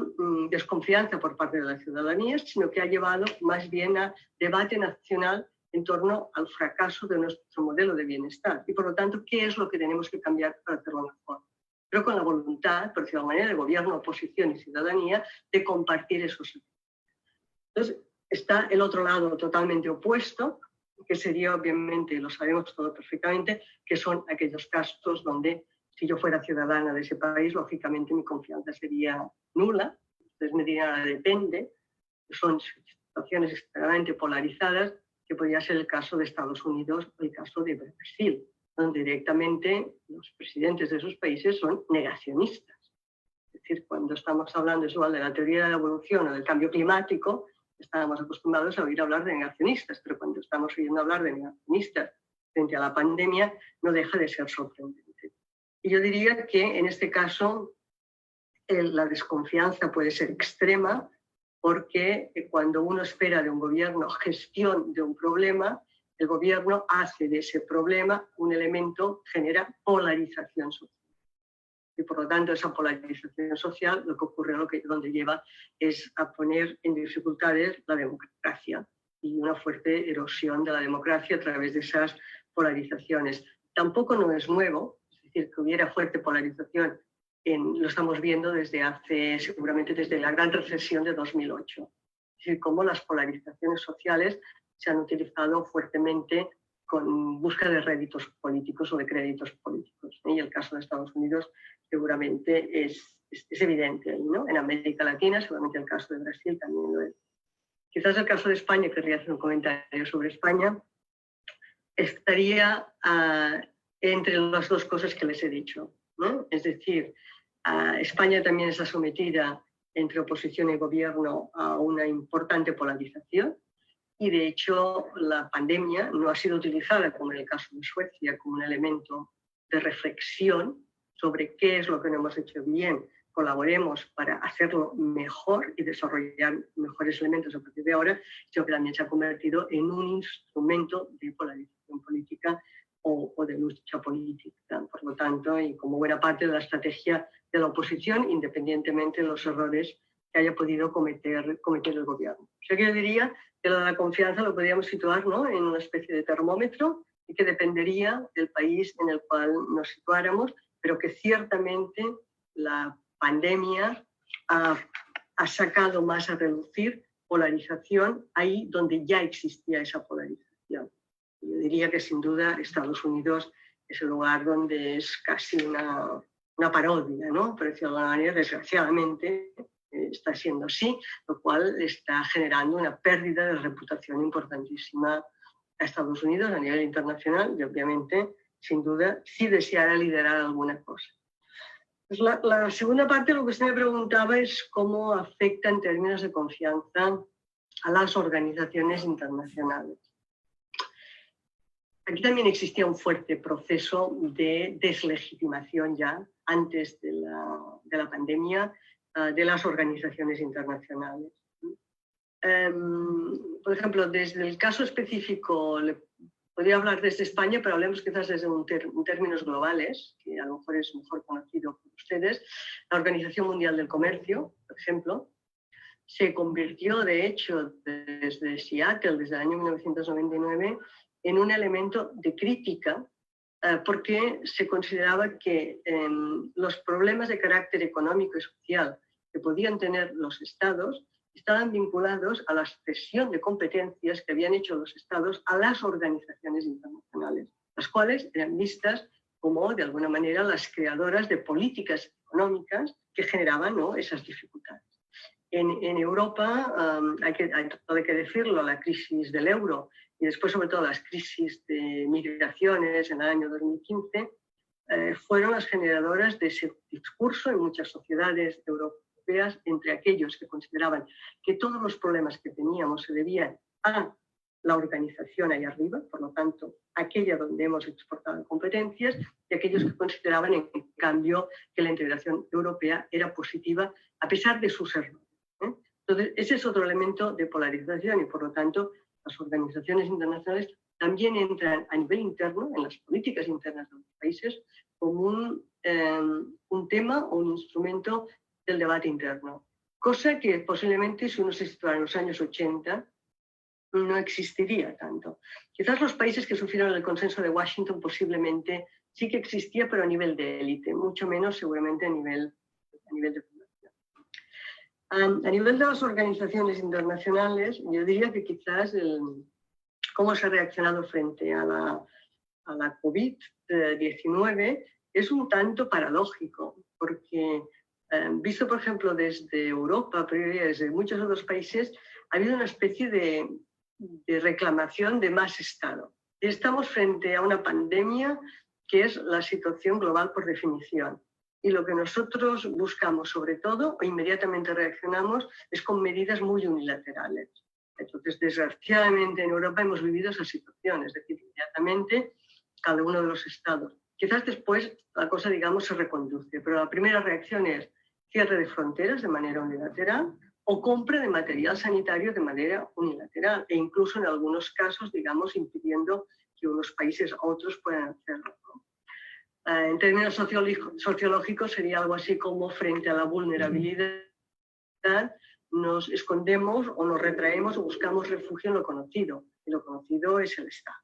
desconfianza por parte de la ciudadanía, sino que ha llevado más bien a debate nacional en torno al fracaso de nuestro modelo de bienestar y por lo tanto, ¿qué es lo que tenemos que cambiar para hacerlo mejor? Pero con la voluntad, por decirlo de manera, de gobierno, oposición y ciudadanía, de compartir esos. Entonces, está el otro lado totalmente opuesto, que sería obviamente, lo sabemos todo perfectamente, que son aquellos casos donde si yo fuera ciudadana de ese país, lógicamente mi confianza sería nula. Entonces me dirían, depende, son situaciones extremadamente polarizadas, que podría ser el caso de Estados Unidos o el caso de Brasil, donde directamente los presidentes de esos países son negacionistas. Es decir, cuando estamos hablando igual de la teoría de la evolución o del cambio climático, estábamos acostumbrados a oír hablar de negacionistas, pero cuando estamos oyendo hablar de negacionistas frente a la pandemia, no deja de ser sorprendente. Y yo diría que en este caso la desconfianza puede ser extrema, porque cuando uno espera de un gobierno gestión de un problema, el gobierno hace de ese problema un elemento, genera polarización social. Y por lo tanto, esa polarización social, lo que ocurre, donde lleva es a poner en dificultades la democracia y una fuerte erosión de la democracia a través de esas polarizaciones. Tampoco no es nuevo, es decir, que hubiera fuerte polarización, lo estamos viendo seguramente desde la gran recesión de 2008. Es decir, cómo las polarizaciones sociales se han utilizado fuertemente con búsqueda de réditos políticos o de créditos políticos. Y el caso de Estados Unidos seguramente es evidente, ¿no? En América Latina, seguramente el caso de Brasil también lo es. Quizás el caso de España, querría hacer un comentario sobre España, estaría entre las dos cosas que les he dicho, ¿no? Es decir, España también está sometida entre oposición y gobierno a una importante polarización. Y de hecho, la pandemia no ha sido utilizada, como en el caso de Suecia, como un elemento de reflexión sobre qué es lo que no hemos hecho bien, colaboremos para hacerlo mejor y desarrollar mejores elementos a partir de ahora, sino que también se ha convertido en un instrumento de polarización política o de lucha política. Por lo tanto, y como buena parte de la estrategia de la oposición, independientemente de los errores que haya podido cometer el gobierno. O sea que yo diría que la confianza lo podríamos situar, ¿no?, en una especie de termómetro y que dependería del país en el cual nos situáramos, pero que ciertamente la pandemia ha sacado más a relucir polarización ahí donde ya existía esa polarización. Yo diría que sin duda Estados Unidos es el lugar donde es casi una parodia, ¿no? Por decirlo de alguna manera, desgraciadamente está siendo así, lo cual está generando una pérdida de reputación importantísima a Estados Unidos a nivel internacional y obviamente, sin duda, sí deseara liderar alguna cosa. Pues la segunda parte, lo que usted me preguntaba es cómo afecta en términos de confianza a las organizaciones internacionales. Aquí también existía un fuerte proceso de deslegitimación ya antes de la pandemia de las organizaciones internacionales. Por ejemplo, desde el caso específico, podría hablar desde España, pero hablemos quizás desde en términos globales, que a lo mejor es mejor conocido por ustedes. La Organización Mundial del Comercio, por ejemplo, se convirtió, de hecho, desde Seattle, desde el año 1999, en un elemento de crítica porque se consideraba que los problemas de carácter económico y social que podían tener los estados estaban vinculados a la cesión de competencias que habían hecho los estados a las organizaciones internacionales, las cuales eran vistas como, de alguna manera, las creadoras de políticas económicas que generaban, ¿no?, esas dificultades. En Europa, hay que decirlo, la crisis del euro y después, sobre todo, las crisis de migraciones en el año 2015, fueron las generadoras de ese discurso en muchas sociedades europeas entre aquellos que consideraban que todos los problemas que teníamos se debían a la organización ahí arriba, por lo tanto, aquella donde hemos exportado competencias, y aquellos que consideraban, en cambio, que la integración europea era positiva a pesar de sus errores. Entonces, ese es otro elemento de polarización y, por lo tanto, las organizaciones internacionales también entran a nivel interno, en las políticas internas de los países, como un tema o un instrumento del debate interno. Cosa que posiblemente, si uno se situara en los años 80, no existiría tanto. Quizás los países que sufrieron el consenso de Washington posiblemente sí que existía, pero a nivel de élite, mucho menos seguramente a nivel de población. A nivel de las organizaciones internacionales, yo diría que quizás cómo se ha reaccionado frente a la COVID-19 es un tanto paradójico, porque visto, por ejemplo, desde Europa, pero desde muchos otros países, ha habido una especie de reclamación de más Estado. Estamos frente a una pandemia que es la situación global por definición. Y lo que nosotros buscamos, sobre todo, o inmediatamente reaccionamos, es con medidas muy unilaterales. Entonces, desgraciadamente, en Europa hemos vivido esa situación, es decir, inmediatamente cada uno de los estados. Quizás después la cosa, digamos, se reconduce, pero la primera reacción es cierre de fronteras de manera unilateral o compra de material sanitario de manera unilateral e incluso en algunos casos, digamos, impidiendo que unos países a otros puedan hacerlo, ¿no? En términos sociológicos sería algo así como frente a la vulnerabilidad nos escondemos o nos retraemos o buscamos refugio en lo conocido. Y lo conocido es el Estado.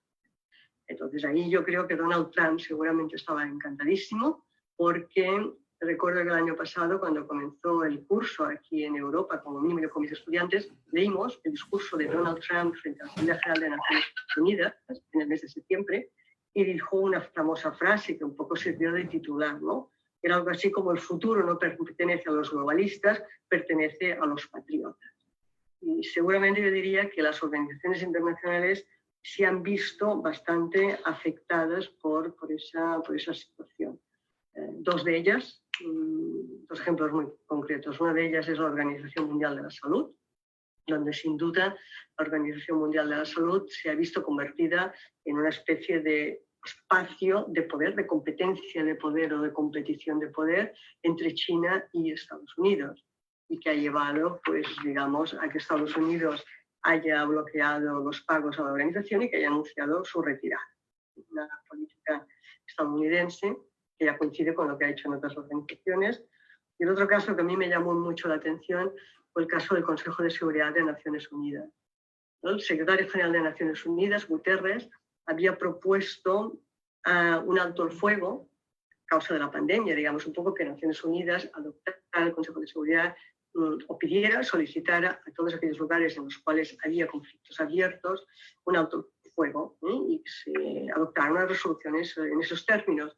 Entonces ahí yo creo que Donald Trump seguramente estaba encantadísimo porque recuerdo que el año pasado cuando comenzó el curso aquí en Europa, como mínimo yo con mis estudiantes, leímos el discurso de Donald Trump frente a la Asamblea General de Naciones Unidas en el mes de septiembre y dijo una famosa frase que un poco sirvió de titular, ¿no? Era algo así como: el futuro no pertenece a los globalistas, pertenece a los patriotas. Y seguramente yo diría que las organizaciones internacionales se han visto bastante afectadas por esa situación. Dos de ellas, dos ejemplos muy concretos. Una de ellas es la Organización Mundial de la Salud, donde sin duda la Organización Mundial de la Salud se ha visto convertida en una especie de espacio de poder, de competencia de poder o de competición de poder entre China y Estados Unidos, y que ha llevado, pues, digamos, a que Estados Unidos haya bloqueado los pagos a la organización y que haya anunciado su retirada. una política estadounidense que ya coincide con lo que ha hecho en otras organizaciones. Y el otro caso que a mí me llamó mucho la atención fue el caso del Consejo de Seguridad de Naciones Unidas. El secretario general de Naciones Unidas, Guterres, había propuesto un alto el fuego a causa de la pandemia, digamos, un poco que Naciones Unidas adoptara el Consejo de Seguridad o pidiera, solicitara a todos aquellos lugares en los cuales había conflictos abiertos un alto el fuego, y se adoptaran unas resoluciones en esos términos.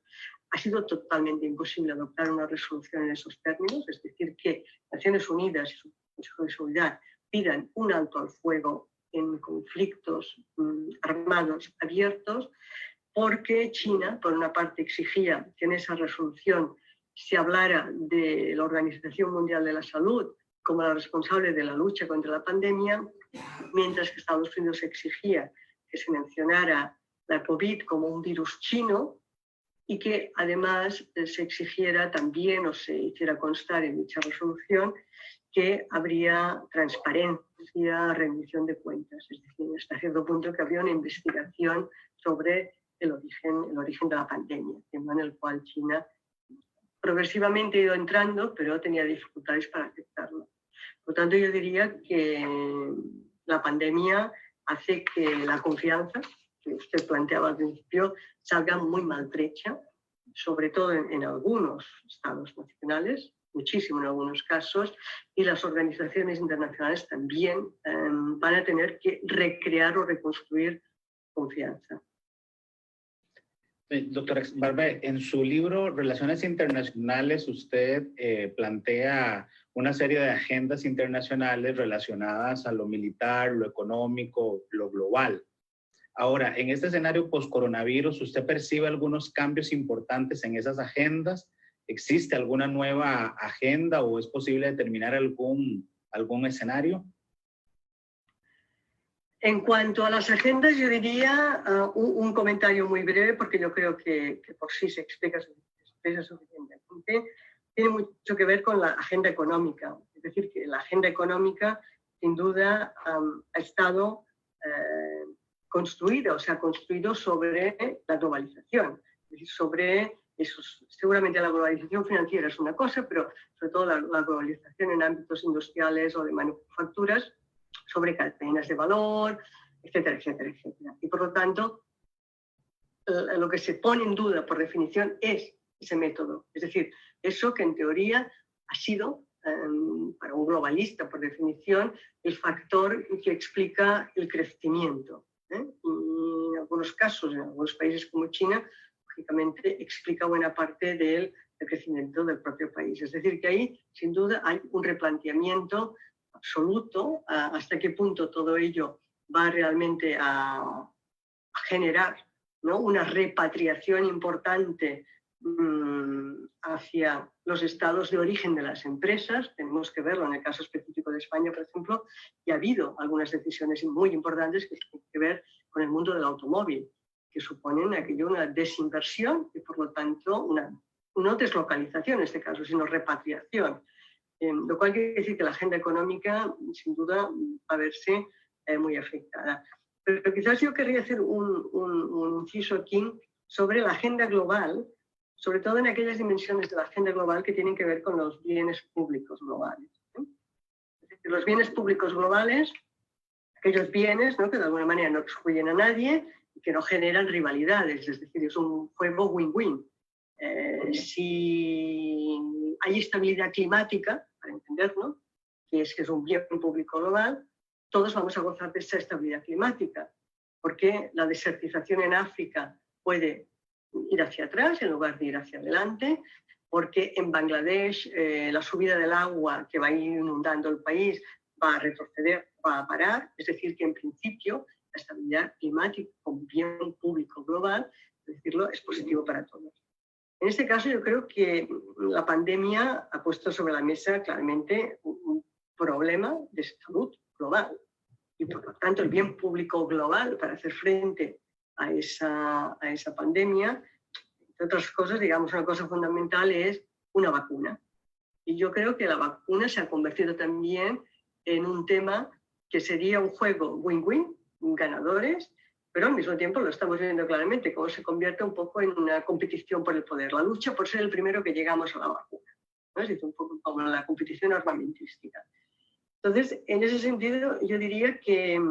Ha sido totalmente imposible adoptar una resolución en esos términos, es decir, que Naciones Unidas y su Consejo de Seguridad pidan un alto al fuego en conflictos armados abiertos, porque China, por una parte, exigía que en esa resolución se hablara de la Organización Mundial de la Salud como la responsable de la lucha contra la pandemia, mientras que Estados Unidos exigía que se mencionara la COVID como un virus chino y que además se exigiera también o se hiciera constar en dicha resolución que habría transparencia, rendición de cuentas, es decir, hasta cierto punto que habría una investigación sobre el origen de la pandemia, tema en el cual China progresivamente ha ido entrando, pero tenía dificultades para aceptarlo. Por tanto, yo diría que la pandemia hace que la confianza que usted planteaba al principio salga muy maltrecha, sobre todo en algunos estados nacionales, muchísimo en algunos casos, y las organizaciones internacionales también van a tener que recrear o reconstruir confianza. Doctora Barber, en su libro Relaciones Internacionales usted plantea una serie de agendas internacionales relacionadas a lo militar, lo económico, lo global. Ahora, en este escenario post-coronavirus, ¿usted percibe algunos cambios importantes en esas agendas? ¿Existe alguna nueva agenda o es posible determinar algún escenario? En cuanto a las agendas, yo diría un comentario muy breve, porque yo creo que por sí se expresa suficientemente. Tiene mucho que ver con la agenda económica. Es decir, que la agenda económica, sin duda, ha estado construida, o sea, construido sobre la globalización. Es decir, sobre esos, seguramente la globalización financiera es una cosa, pero sobre todo la globalización en ámbitos industriales o de manufacturas, sobre cadenas de valor, etcétera, etcétera, etcétera. Y por lo tanto, lo que se pone en duda por definición es ese método. Es decir, eso que en teoría ha sido, para un globalista por definición, el factor que explica el crecimiento. Y en algunos casos, en algunos países como China, lógicamente explica buena parte del crecimiento del propio país. Es decir, que ahí, sin duda, hay un replanteamiento absoluto, hasta qué punto todo ello va realmente a generar, ¿no?, una repatriación importante hacia los estados de origen de las empresas. Tenemos que verlo en el caso específico de España, por ejemplo, y ha habido algunas decisiones muy importantes que tienen que ver con el mundo del automóvil, que suponen aquello una desinversión y por lo tanto no deslocalización en este caso, sino repatriación. Lo cual quiere decir que la agenda económica, sin duda, va a verse muy afectada. Pero quizás yo querría hacer un inciso aquí sobre la agenda global, sobre todo en aquellas dimensiones de la agenda global que tienen que ver con los bienes públicos globales. Es decir, los bienes públicos globales, aquellos bienes, ¿no?, que de alguna manera no excluyen a nadie y que no generan rivalidades, es decir, es un juego win-win. Si hay estabilidad climática, para entenderlo, que es un bien público global, todos vamos a gozar de esa estabilidad climática, porque la desertización en África puede ir hacia atrás en lugar de ir hacia adelante, porque en Bangladesh la subida del agua que va a ir inundando el país va a retroceder, va a parar, es decir, que en principio la estabilidad climática como bien público global, decirlo, es positivo para todos. En este caso, yo creo que la pandemia ha puesto sobre la mesa claramente un problema de salud global y, por lo tanto, el bien público global para hacer frente a esa pandemia, entre otras cosas, digamos, una cosa fundamental es una vacuna. Y yo creo que la vacuna se ha convertido también en un tema que sería un juego win-win, ganadores, pero al mismo tiempo lo estamos viendo claramente, cómo se convierte un poco en una competición por el poder, la lucha por ser el primero que llegamos a la vacuna, ¿no? Es un poco como la competición armamentística. Entonces, en ese sentido, yo diría que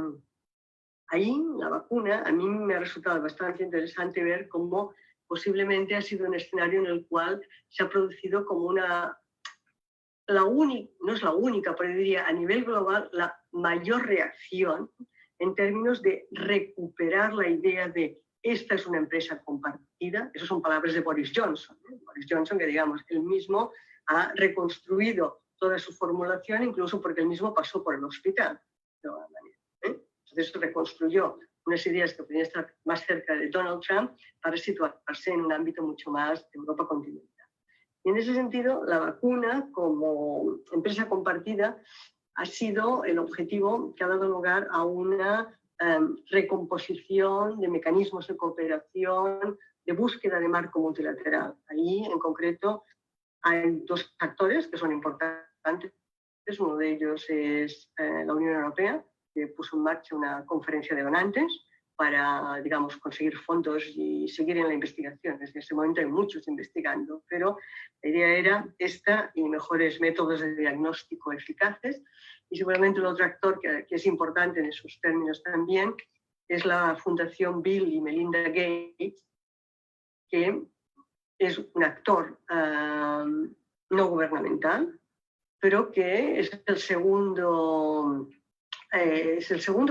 ahí la vacuna, a mí me ha resultado bastante interesante ver cómo posiblemente ha sido un escenario en el cual se ha producido como no es la única, pero diría a nivel global, la mayor reacción en términos de recuperar la idea de esta es una empresa compartida. Esas son palabras de Boris Johnson. Boris Johnson, que digamos, él mismo ha reconstruido toda su formulación, incluso porque él mismo pasó por el hospital. De alguna manera, Entonces reconstruyó unas ideas que podían estar más cerca de Donald Trump para situarse en un ámbito mucho más de Europa continental. Y en ese sentido, la vacuna como empresa compartida ha sido el objetivo que ha dado lugar a una recomposición de mecanismos de cooperación, de búsqueda de marco multilateral. Ahí, en concreto, hay dos actores que son importantes. Uno de ellos es la Unión Europea, que puso en marcha una conferencia de donantes para, digamos, conseguir fondos y seguir en la investigación. Desde ese momento hay muchos investigando, pero la idea era esta y mejores métodos de diagnóstico eficaces. Y seguramente el otro actor que es importante en esos términos también es la Fundación Bill y Melinda Gates, que es un actor no gubernamental, pero que es el segundo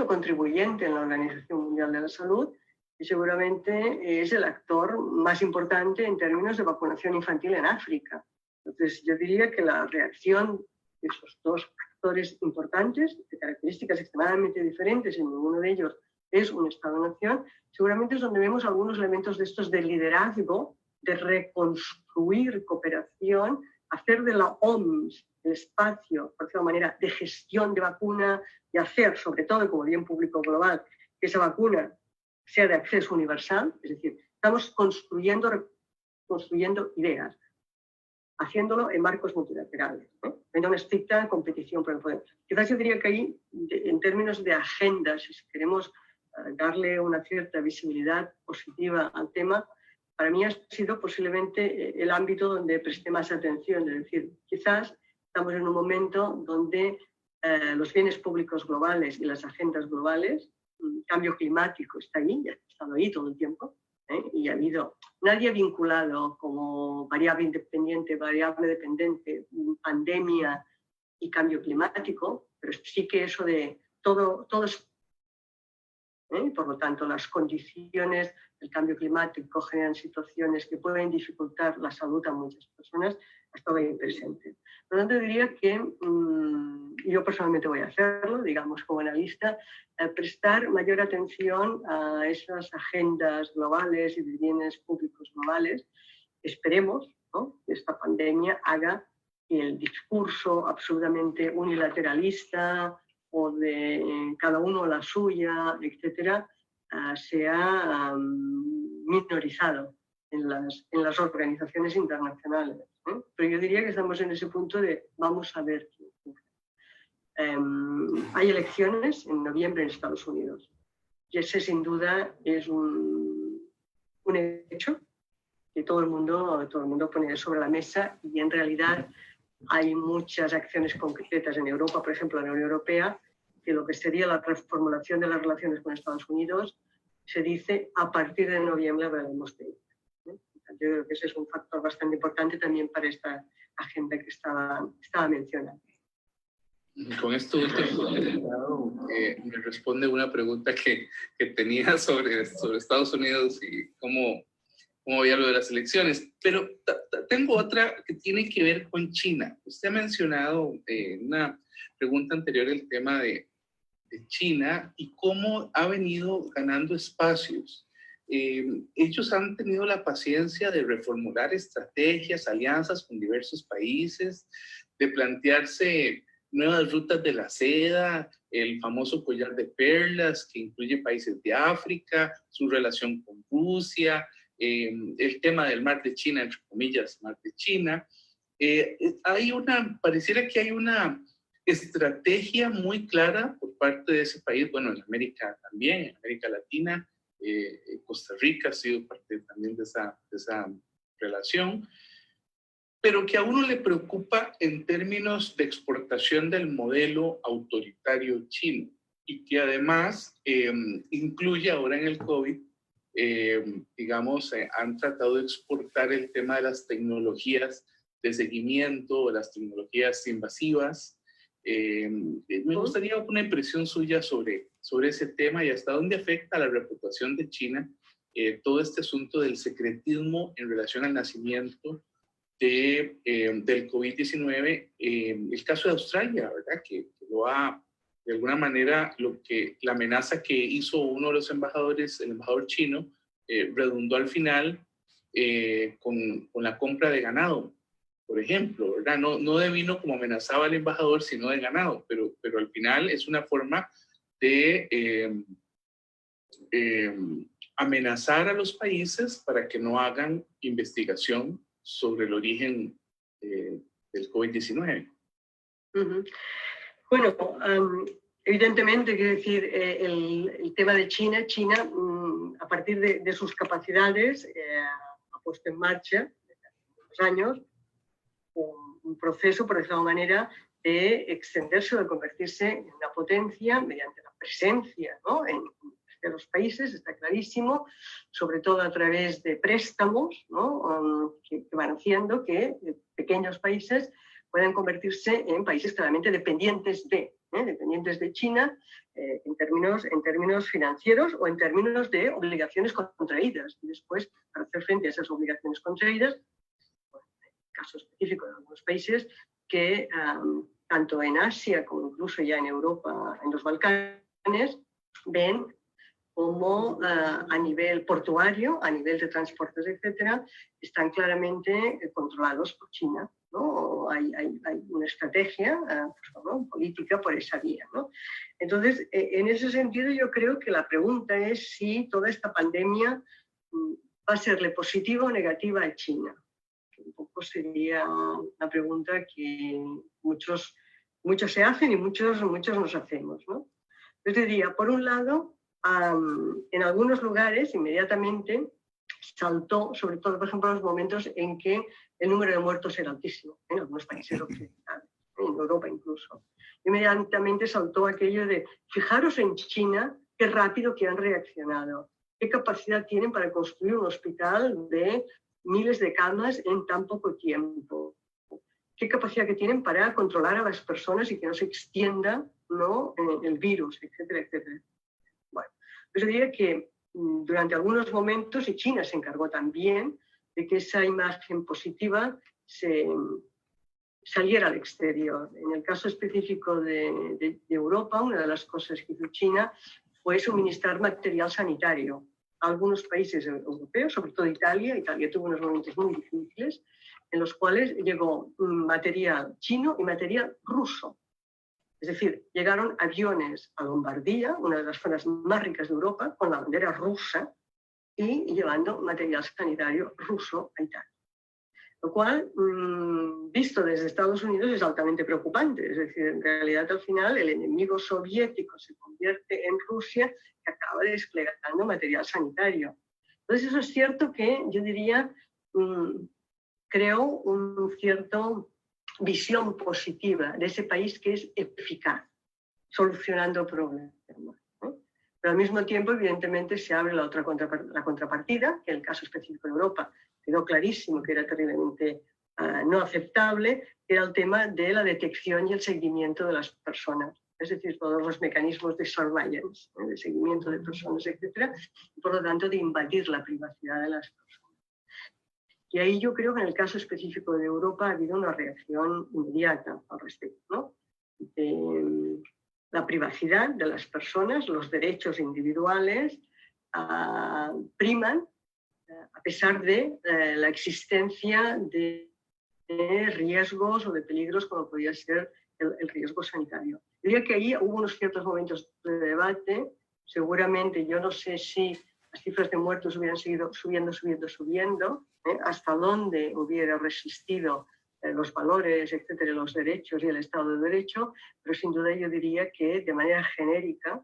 contribuyente en la Organización Mundial de la Salud y seguramente es el actor más importante en términos de vacunación infantil en África. Entonces, yo diría que la reacción de esos dos actores importantes, de características extremadamente diferentes, y ninguno de ellos es un Estado-nación, seguramente es donde vemos algunos elementos de estos de liderazgo, de reconstruir cooperación, hacer de la OMS el espacio, por decirlo de manera, de gestión de vacuna y hacer, sobre todo como bien público global, que esa vacuna sea de acceso universal. Es decir, estamos construyendo ideas, haciéndolo en marcos multilaterales, en una estricta competición por el poder. Quizás yo diría que ahí, en términos de agenda, si queremos darle una cierta visibilidad positiva al tema, para mí ha sido posiblemente el ámbito donde presté más atención. Es decir, quizás estamos en un momento donde los bienes públicos globales y las agendas globales, el cambio climático está ahí, ya ha estado ahí todo el tiempo, y ha habido, nadie ha vinculado como variable independiente, variable dependiente, pandemia y cambio climático, pero sí que eso de todos, por lo tanto, las condiciones del cambio climático generan situaciones que pueden dificultar la salud a muchas personas, ha estado ahí presente. Por lo tanto, diría que yo personalmente voy a hacerlo, digamos, como analista, prestar mayor atención a esas agendas globales y de bienes públicos globales. Esperemos, ¿no?, que esta pandemia haga que el discurso absolutamente unilateralista o de cada uno la suya, etcétera, sea minorizado en las organizaciones internacionales. Pero yo diría que estamos en ese punto de vamos a ver qué ocurre. Hay elecciones en noviembre en Estados Unidos y ese sin duda es un hecho que todo el mundo pone sobre la mesa y en realidad hay muchas acciones concretas en Europa, por ejemplo, en la Unión Europea, que lo que sería la reformulación de las relaciones con Estados Unidos se dice a partir de noviembre hablaremos de ello. Yo creo que ese es un factor bastante importante también para esta agenda que estaba mencionando. Con esto último, me responde una pregunta que tenía sobre Estados Unidos y cómo veía lo de las elecciones, pero tengo otra que tiene que ver con China. Usted ha mencionado en una pregunta anterior el tema de China y cómo ha venido ganando espacios. Ellos han tenido la paciencia de reformular estrategias, alianzas con diversos países, de plantearse nuevas rutas de la seda, el famoso collar de perlas que incluye países de África, su relación con Rusia, el tema del mar de China, entre comillas, mar de China. Pareciera que hay una estrategia muy clara por parte de ese país, bueno, en América también, en América Latina, Costa Rica ha sido parte también de esa relación, pero que a uno le preocupa en términos de exportación del modelo autoritario chino y que además incluye ahora en el COVID, digamos, han tratado de exportar el tema de las tecnologías de seguimiento, las tecnologías invasivas. Me gustaría una impresión suya sobre ese tema y hasta dónde afecta a la reputación de China todo este asunto del secretismo en relación al nacimiento del COVID-19. El caso de Australia, ¿verdad? Que lo ha, de alguna manera, la amenaza que hizo uno de los embajadores, el embajador chino, redundó al final con la compra de ganado, por ejemplo, ¿verdad? No de vino como amenazaba el embajador, sino de ganado, pero al final es una forma de amenazar a los países para que no hagan investigación sobre el origen del COVID-19. Uh-huh. Bueno, evidentemente, quiero decir, el tema de China, a partir de sus capacidades, ha puesto en marcha, desde hace unos años, un proceso, por decirlo de alguna manera, de extenderse o de convertirse en una potencia mediante la presencia, ¿no?, de los países, está clarísimo, sobre todo a través de préstamos, ¿no?, que van haciendo que pequeños países puedan convertirse en países claramente dependientes de China en términos financieros o en términos de obligaciones contraídas. Y después, para hacer frente a esas obligaciones contraídas, bueno, en el caso específico de algunos países que tanto en Asia como incluso ya en Europa, en los Balcanes, ven como a nivel portuario, a nivel de transportes, etcétera, están claramente controlados por China, ¿no? Hay una estrategia política por esa vía, ¿no? Entonces, en ese sentido, yo creo que la pregunta es si toda esta pandemia va a serle positiva o negativa a China. Un poco sería una pregunta que muchos se hacen y muchos nos hacemos, ¿no? Yo te diría, por un lado, en algunos lugares inmediatamente saltó, sobre todo, por ejemplo, los momentos en que el número de muertos era altísimo, en algunos países occidentales, en Europa incluso. Inmediatamente saltó aquello de, fijaros en China, qué rápido que han reaccionado, qué capacidad tienen para construir un hospital de miles de camas en tan poco tiempo, qué capacidad que tienen para controlar a las personas y que no se extienda, ¿no?, el virus, etcétera, etcétera. Bueno, yo diría que durante algunos momentos, y China se encargó también de que esa imagen positiva saliera al exterior. En el caso específico de Europa, una de las cosas que hizo China fue suministrar material sanitario a algunos países europeos, sobre todo Italia. Italia tuvo unos momentos muy difíciles en los cuales llegó material chino y material ruso. Es decir, llegaron aviones a Lombardía, una de las zonas más ricas de Europa, con la bandera rusa y llevando material sanitario ruso a Italia. Lo cual, visto desde Estados Unidos, es altamente preocupante. Es decir, en realidad, al final, el enemigo soviético se convierte en Rusia, que acaba desplegando material sanitario. Entonces, eso es cierto que, yo diría, creo un cierto visión positiva de ese país que es eficaz, solucionando problemas, ¿no? Pero al mismo tiempo, evidentemente, se abre la contrapartida, que en el caso específico de Europa quedó clarísimo que era terriblemente no aceptable, que era el tema de la detección y el seguimiento de las personas. Es decir, todos los mecanismos de surveillance, de seguimiento de personas, etcétera, y por lo tanto de invadir la privacidad de las personas. Y ahí yo creo que en el caso específico de Europa ha habido una reacción inmediata al respecto, ¿no? De la privacidad de las personas, los derechos individuales priman a pesar de la existencia de riesgos o de peligros como podía ser el riesgo sanitario. Diría que ahí hubo unos ciertos momentos de debate. Seguramente, yo no sé si las cifras de muertos hubieran seguido subiendo, hasta dónde hubiera resistido los valores, etcétera, los derechos y el Estado de Derecho, pero sin duda yo diría que de manera genérica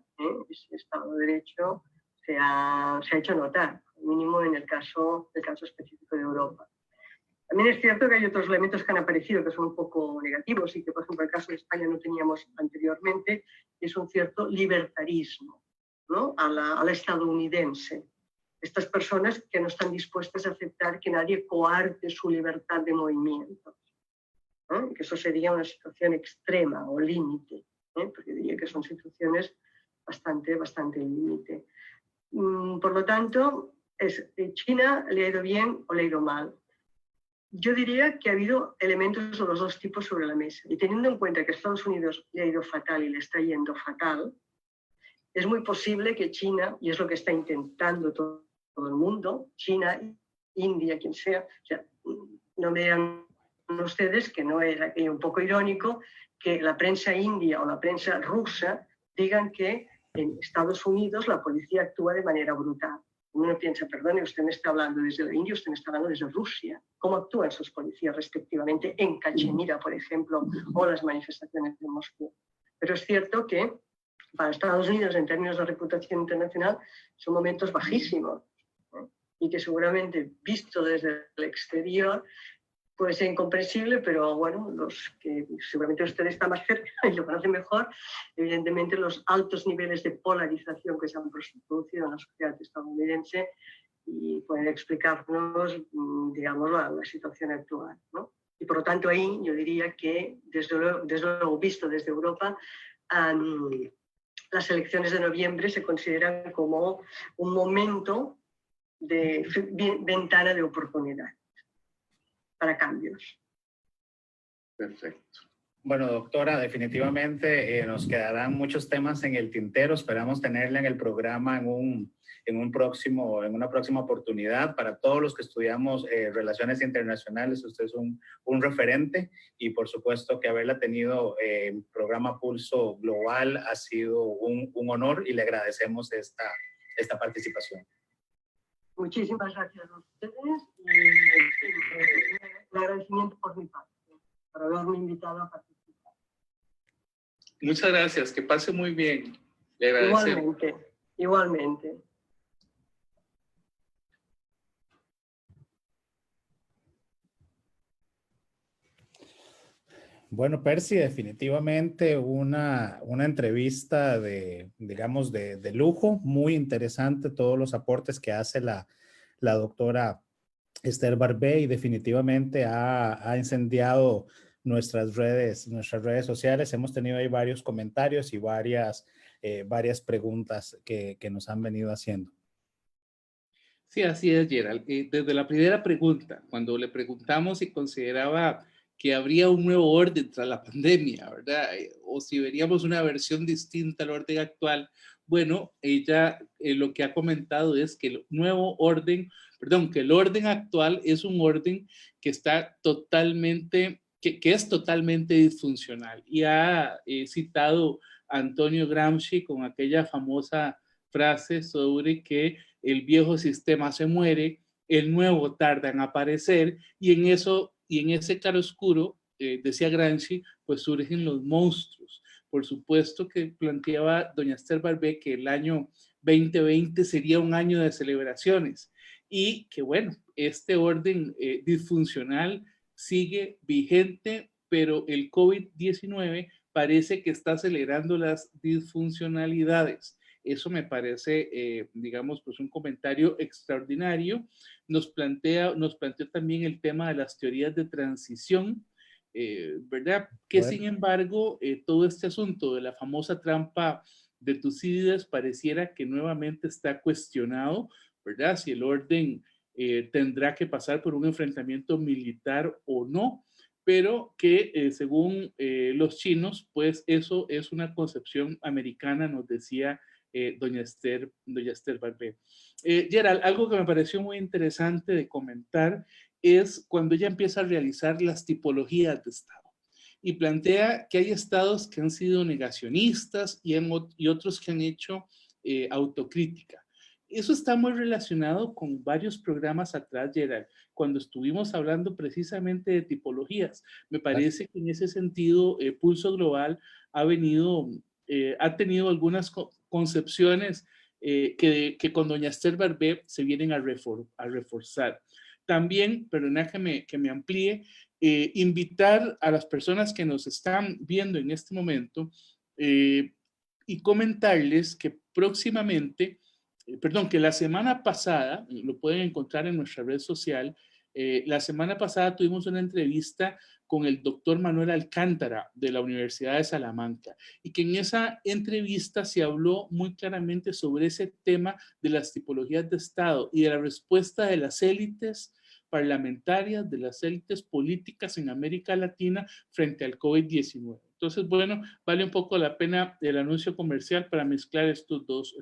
ese Estado de Derecho se ha hecho notar, mínimo en el caso específico de Europa. También es cierto que hay otros elementos que han aparecido que son un poco negativos y que, por ejemplo, en el caso de España no teníamos anteriormente, que es un cierto libertarismo, ¿no? a la estadounidense. Estas personas que no están dispuestas a aceptar que nadie coarte su libertad de movimiento, ¿no? Que eso sería una situación extrema o límite, porque diría que son situaciones bastante límite. Por lo tanto, China le ha ido bien o le ha ido mal. Yo diría que ha habido elementos de los dos tipos sobre la mesa. Y teniendo en cuenta que a Estados Unidos le ha ido fatal y le está yendo fatal, es muy posible que China, y es lo que está intentando todo el mundo, China, India, quien sea, o sea, no me vean ustedes que no es aquello un poco irónico que la prensa india o la prensa rusa digan que en Estados Unidos la policía actúa de manera brutal. Uno piensa, perdone, usted me está hablando desde la India, usted me está hablando desde Rusia. ¿Cómo actúan sus policías respectivamente en Cachemira, por ejemplo, o las manifestaciones de Moscú? Pero es cierto que para Estados Unidos, en términos de reputación internacional, son momentos bajísimos, ¿no? Y que seguramente, visto desde el exterior, puede ser incomprensible, pero bueno, los que seguramente usted está más cerca y lo conoce mejor, evidentemente los altos niveles de polarización que se han producido en la sociedad estadounidense y pueden explicarnos, digamos, la situación actual, ¿no? Y por lo tanto ahí yo diría que, desde luego visto desde Europa, las elecciones de noviembre se consideran como un momento de ventana de oportunidad para cambios. Perfecto. Bueno, doctora, definitivamente nos quedarán muchos temas en el tintero. Esperamos tenerla en el programa en una próxima oportunidad. Para todos los que estudiamos relaciones internacionales, usted es un referente y por supuesto que haberla tenido en programa Pulso Global ha sido un honor y le agradecemos esta participación. Muchísimas gracias a ustedes y el agradecimiento por mi parte, por haberme invitado a participar. Muchas gracias, que pase muy bien. Le agradecemos. Igualmente. Bueno, Percy, definitivamente una entrevista digamos, de lujo, muy interesante, todos los aportes que hace la doctora Esther Barbé y definitivamente ha incendiado nuestras redes sociales. Hemos tenido ahí varios comentarios y varias preguntas que nos han venido haciendo. Sí, así es, Gerald. Desde la primera pregunta, cuando le preguntamos si consideraba que habría un nuevo orden tras la pandemia, ¿verdad? O si veríamos una versión distinta al orden actual. Bueno, ella lo que ha comentado es que que el orden actual es un orden que está totalmente, que es totalmente disfuncional. Y ha citado a Antonio Gramsci con aquella famosa frase sobre que el viejo sistema se muere, el nuevo tarda en aparecer y en ese claroscuro, decía Gramsci, pues surgen los monstruos. Por supuesto que planteaba doña Esther Barbé que el año 2020 sería un año de celebraciones y que bueno, este orden disfuncional sigue vigente, pero el COVID-19 parece que está acelerando las disfuncionalidades. Eso me parece, digamos, pues un comentario extraordinario. Nos planteó también el tema de las teorías de transición, ¿verdad? Que sin embargo, todo este asunto de la famosa trampa de Tucídides pareciera que nuevamente está cuestionado, ¿verdad? Si el orden tendrá que pasar por un enfrentamiento militar o no, pero que según los chinos, pues eso es una concepción americana, nos decía doña Esther Barbé. Gerald, algo que me pareció muy interesante de comentar es cuando ella empieza a realizar las tipologías de Estado y plantea que hay estados que han sido negacionistas y otros que han hecho autocrítica. Eso está muy relacionado con varios programas atrás, Gerald, cuando estuvimos hablando precisamente de tipologías. Me parece que en ese sentido, Pulso Global ha tenido algunas concepciones que con doña Esther Barbé se vienen a reforzar. También, perdona que me amplíe, invitar a las personas que nos están viendo en este momento y comentarles que próximamente, que la semana pasada, lo pueden encontrar en nuestra red social, la semana pasada tuvimos una entrevista con el doctor Manuel Alcántara de la Universidad de Salamanca y que en esa entrevista se habló muy claramente sobre ese tema de las tipologías de Estado y de la respuesta de las élites parlamentarias, de las élites políticas en América Latina frente al COVID-19. Entonces, bueno, vale un poco la pena el anuncio comercial para mezclar estos dos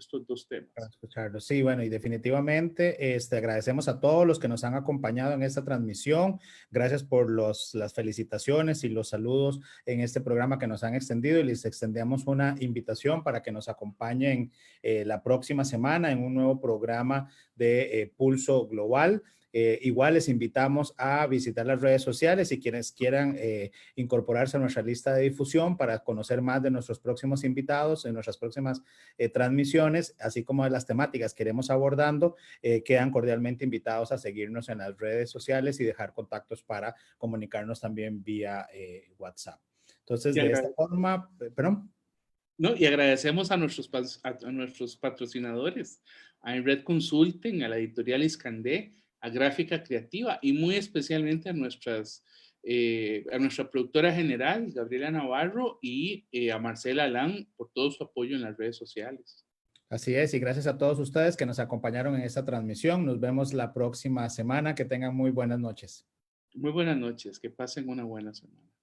temas. Para escucharlo. Sí, bueno, y definitivamente agradecemos a todos los que nos han acompañado en esta transmisión. Gracias por las felicitaciones y los saludos en este programa que nos han extendido y les extendemos una invitación para que nos acompañen la próxima semana en un nuevo programa de Pulso Global. Igual les invitamos a visitar las redes sociales y quienes quieran incorporarse a nuestra lista de difusión para conocer más de nuestros próximos invitados en nuestras próximas transmisiones, así como de las temáticas que iremos abordando, quedan cordialmente invitados a seguirnos en las redes sociales y dejar contactos para comunicarnos también vía WhatsApp. Entonces, de esta forma, perdón. No, y agradecemos a nuestros patrocinadores, a Enred Consulting, a la editorial Iscandé, a Gráfica Creativa y muy especialmente a nuestra productora general, Gabriela Navarro, y a Marcela Alán por todo su apoyo en las redes sociales. Así es, y gracias a todos ustedes que nos acompañaron en esta transmisión. Nos vemos la próxima semana. Que tengan muy buenas noches. Muy buenas noches, que pasen una buena semana.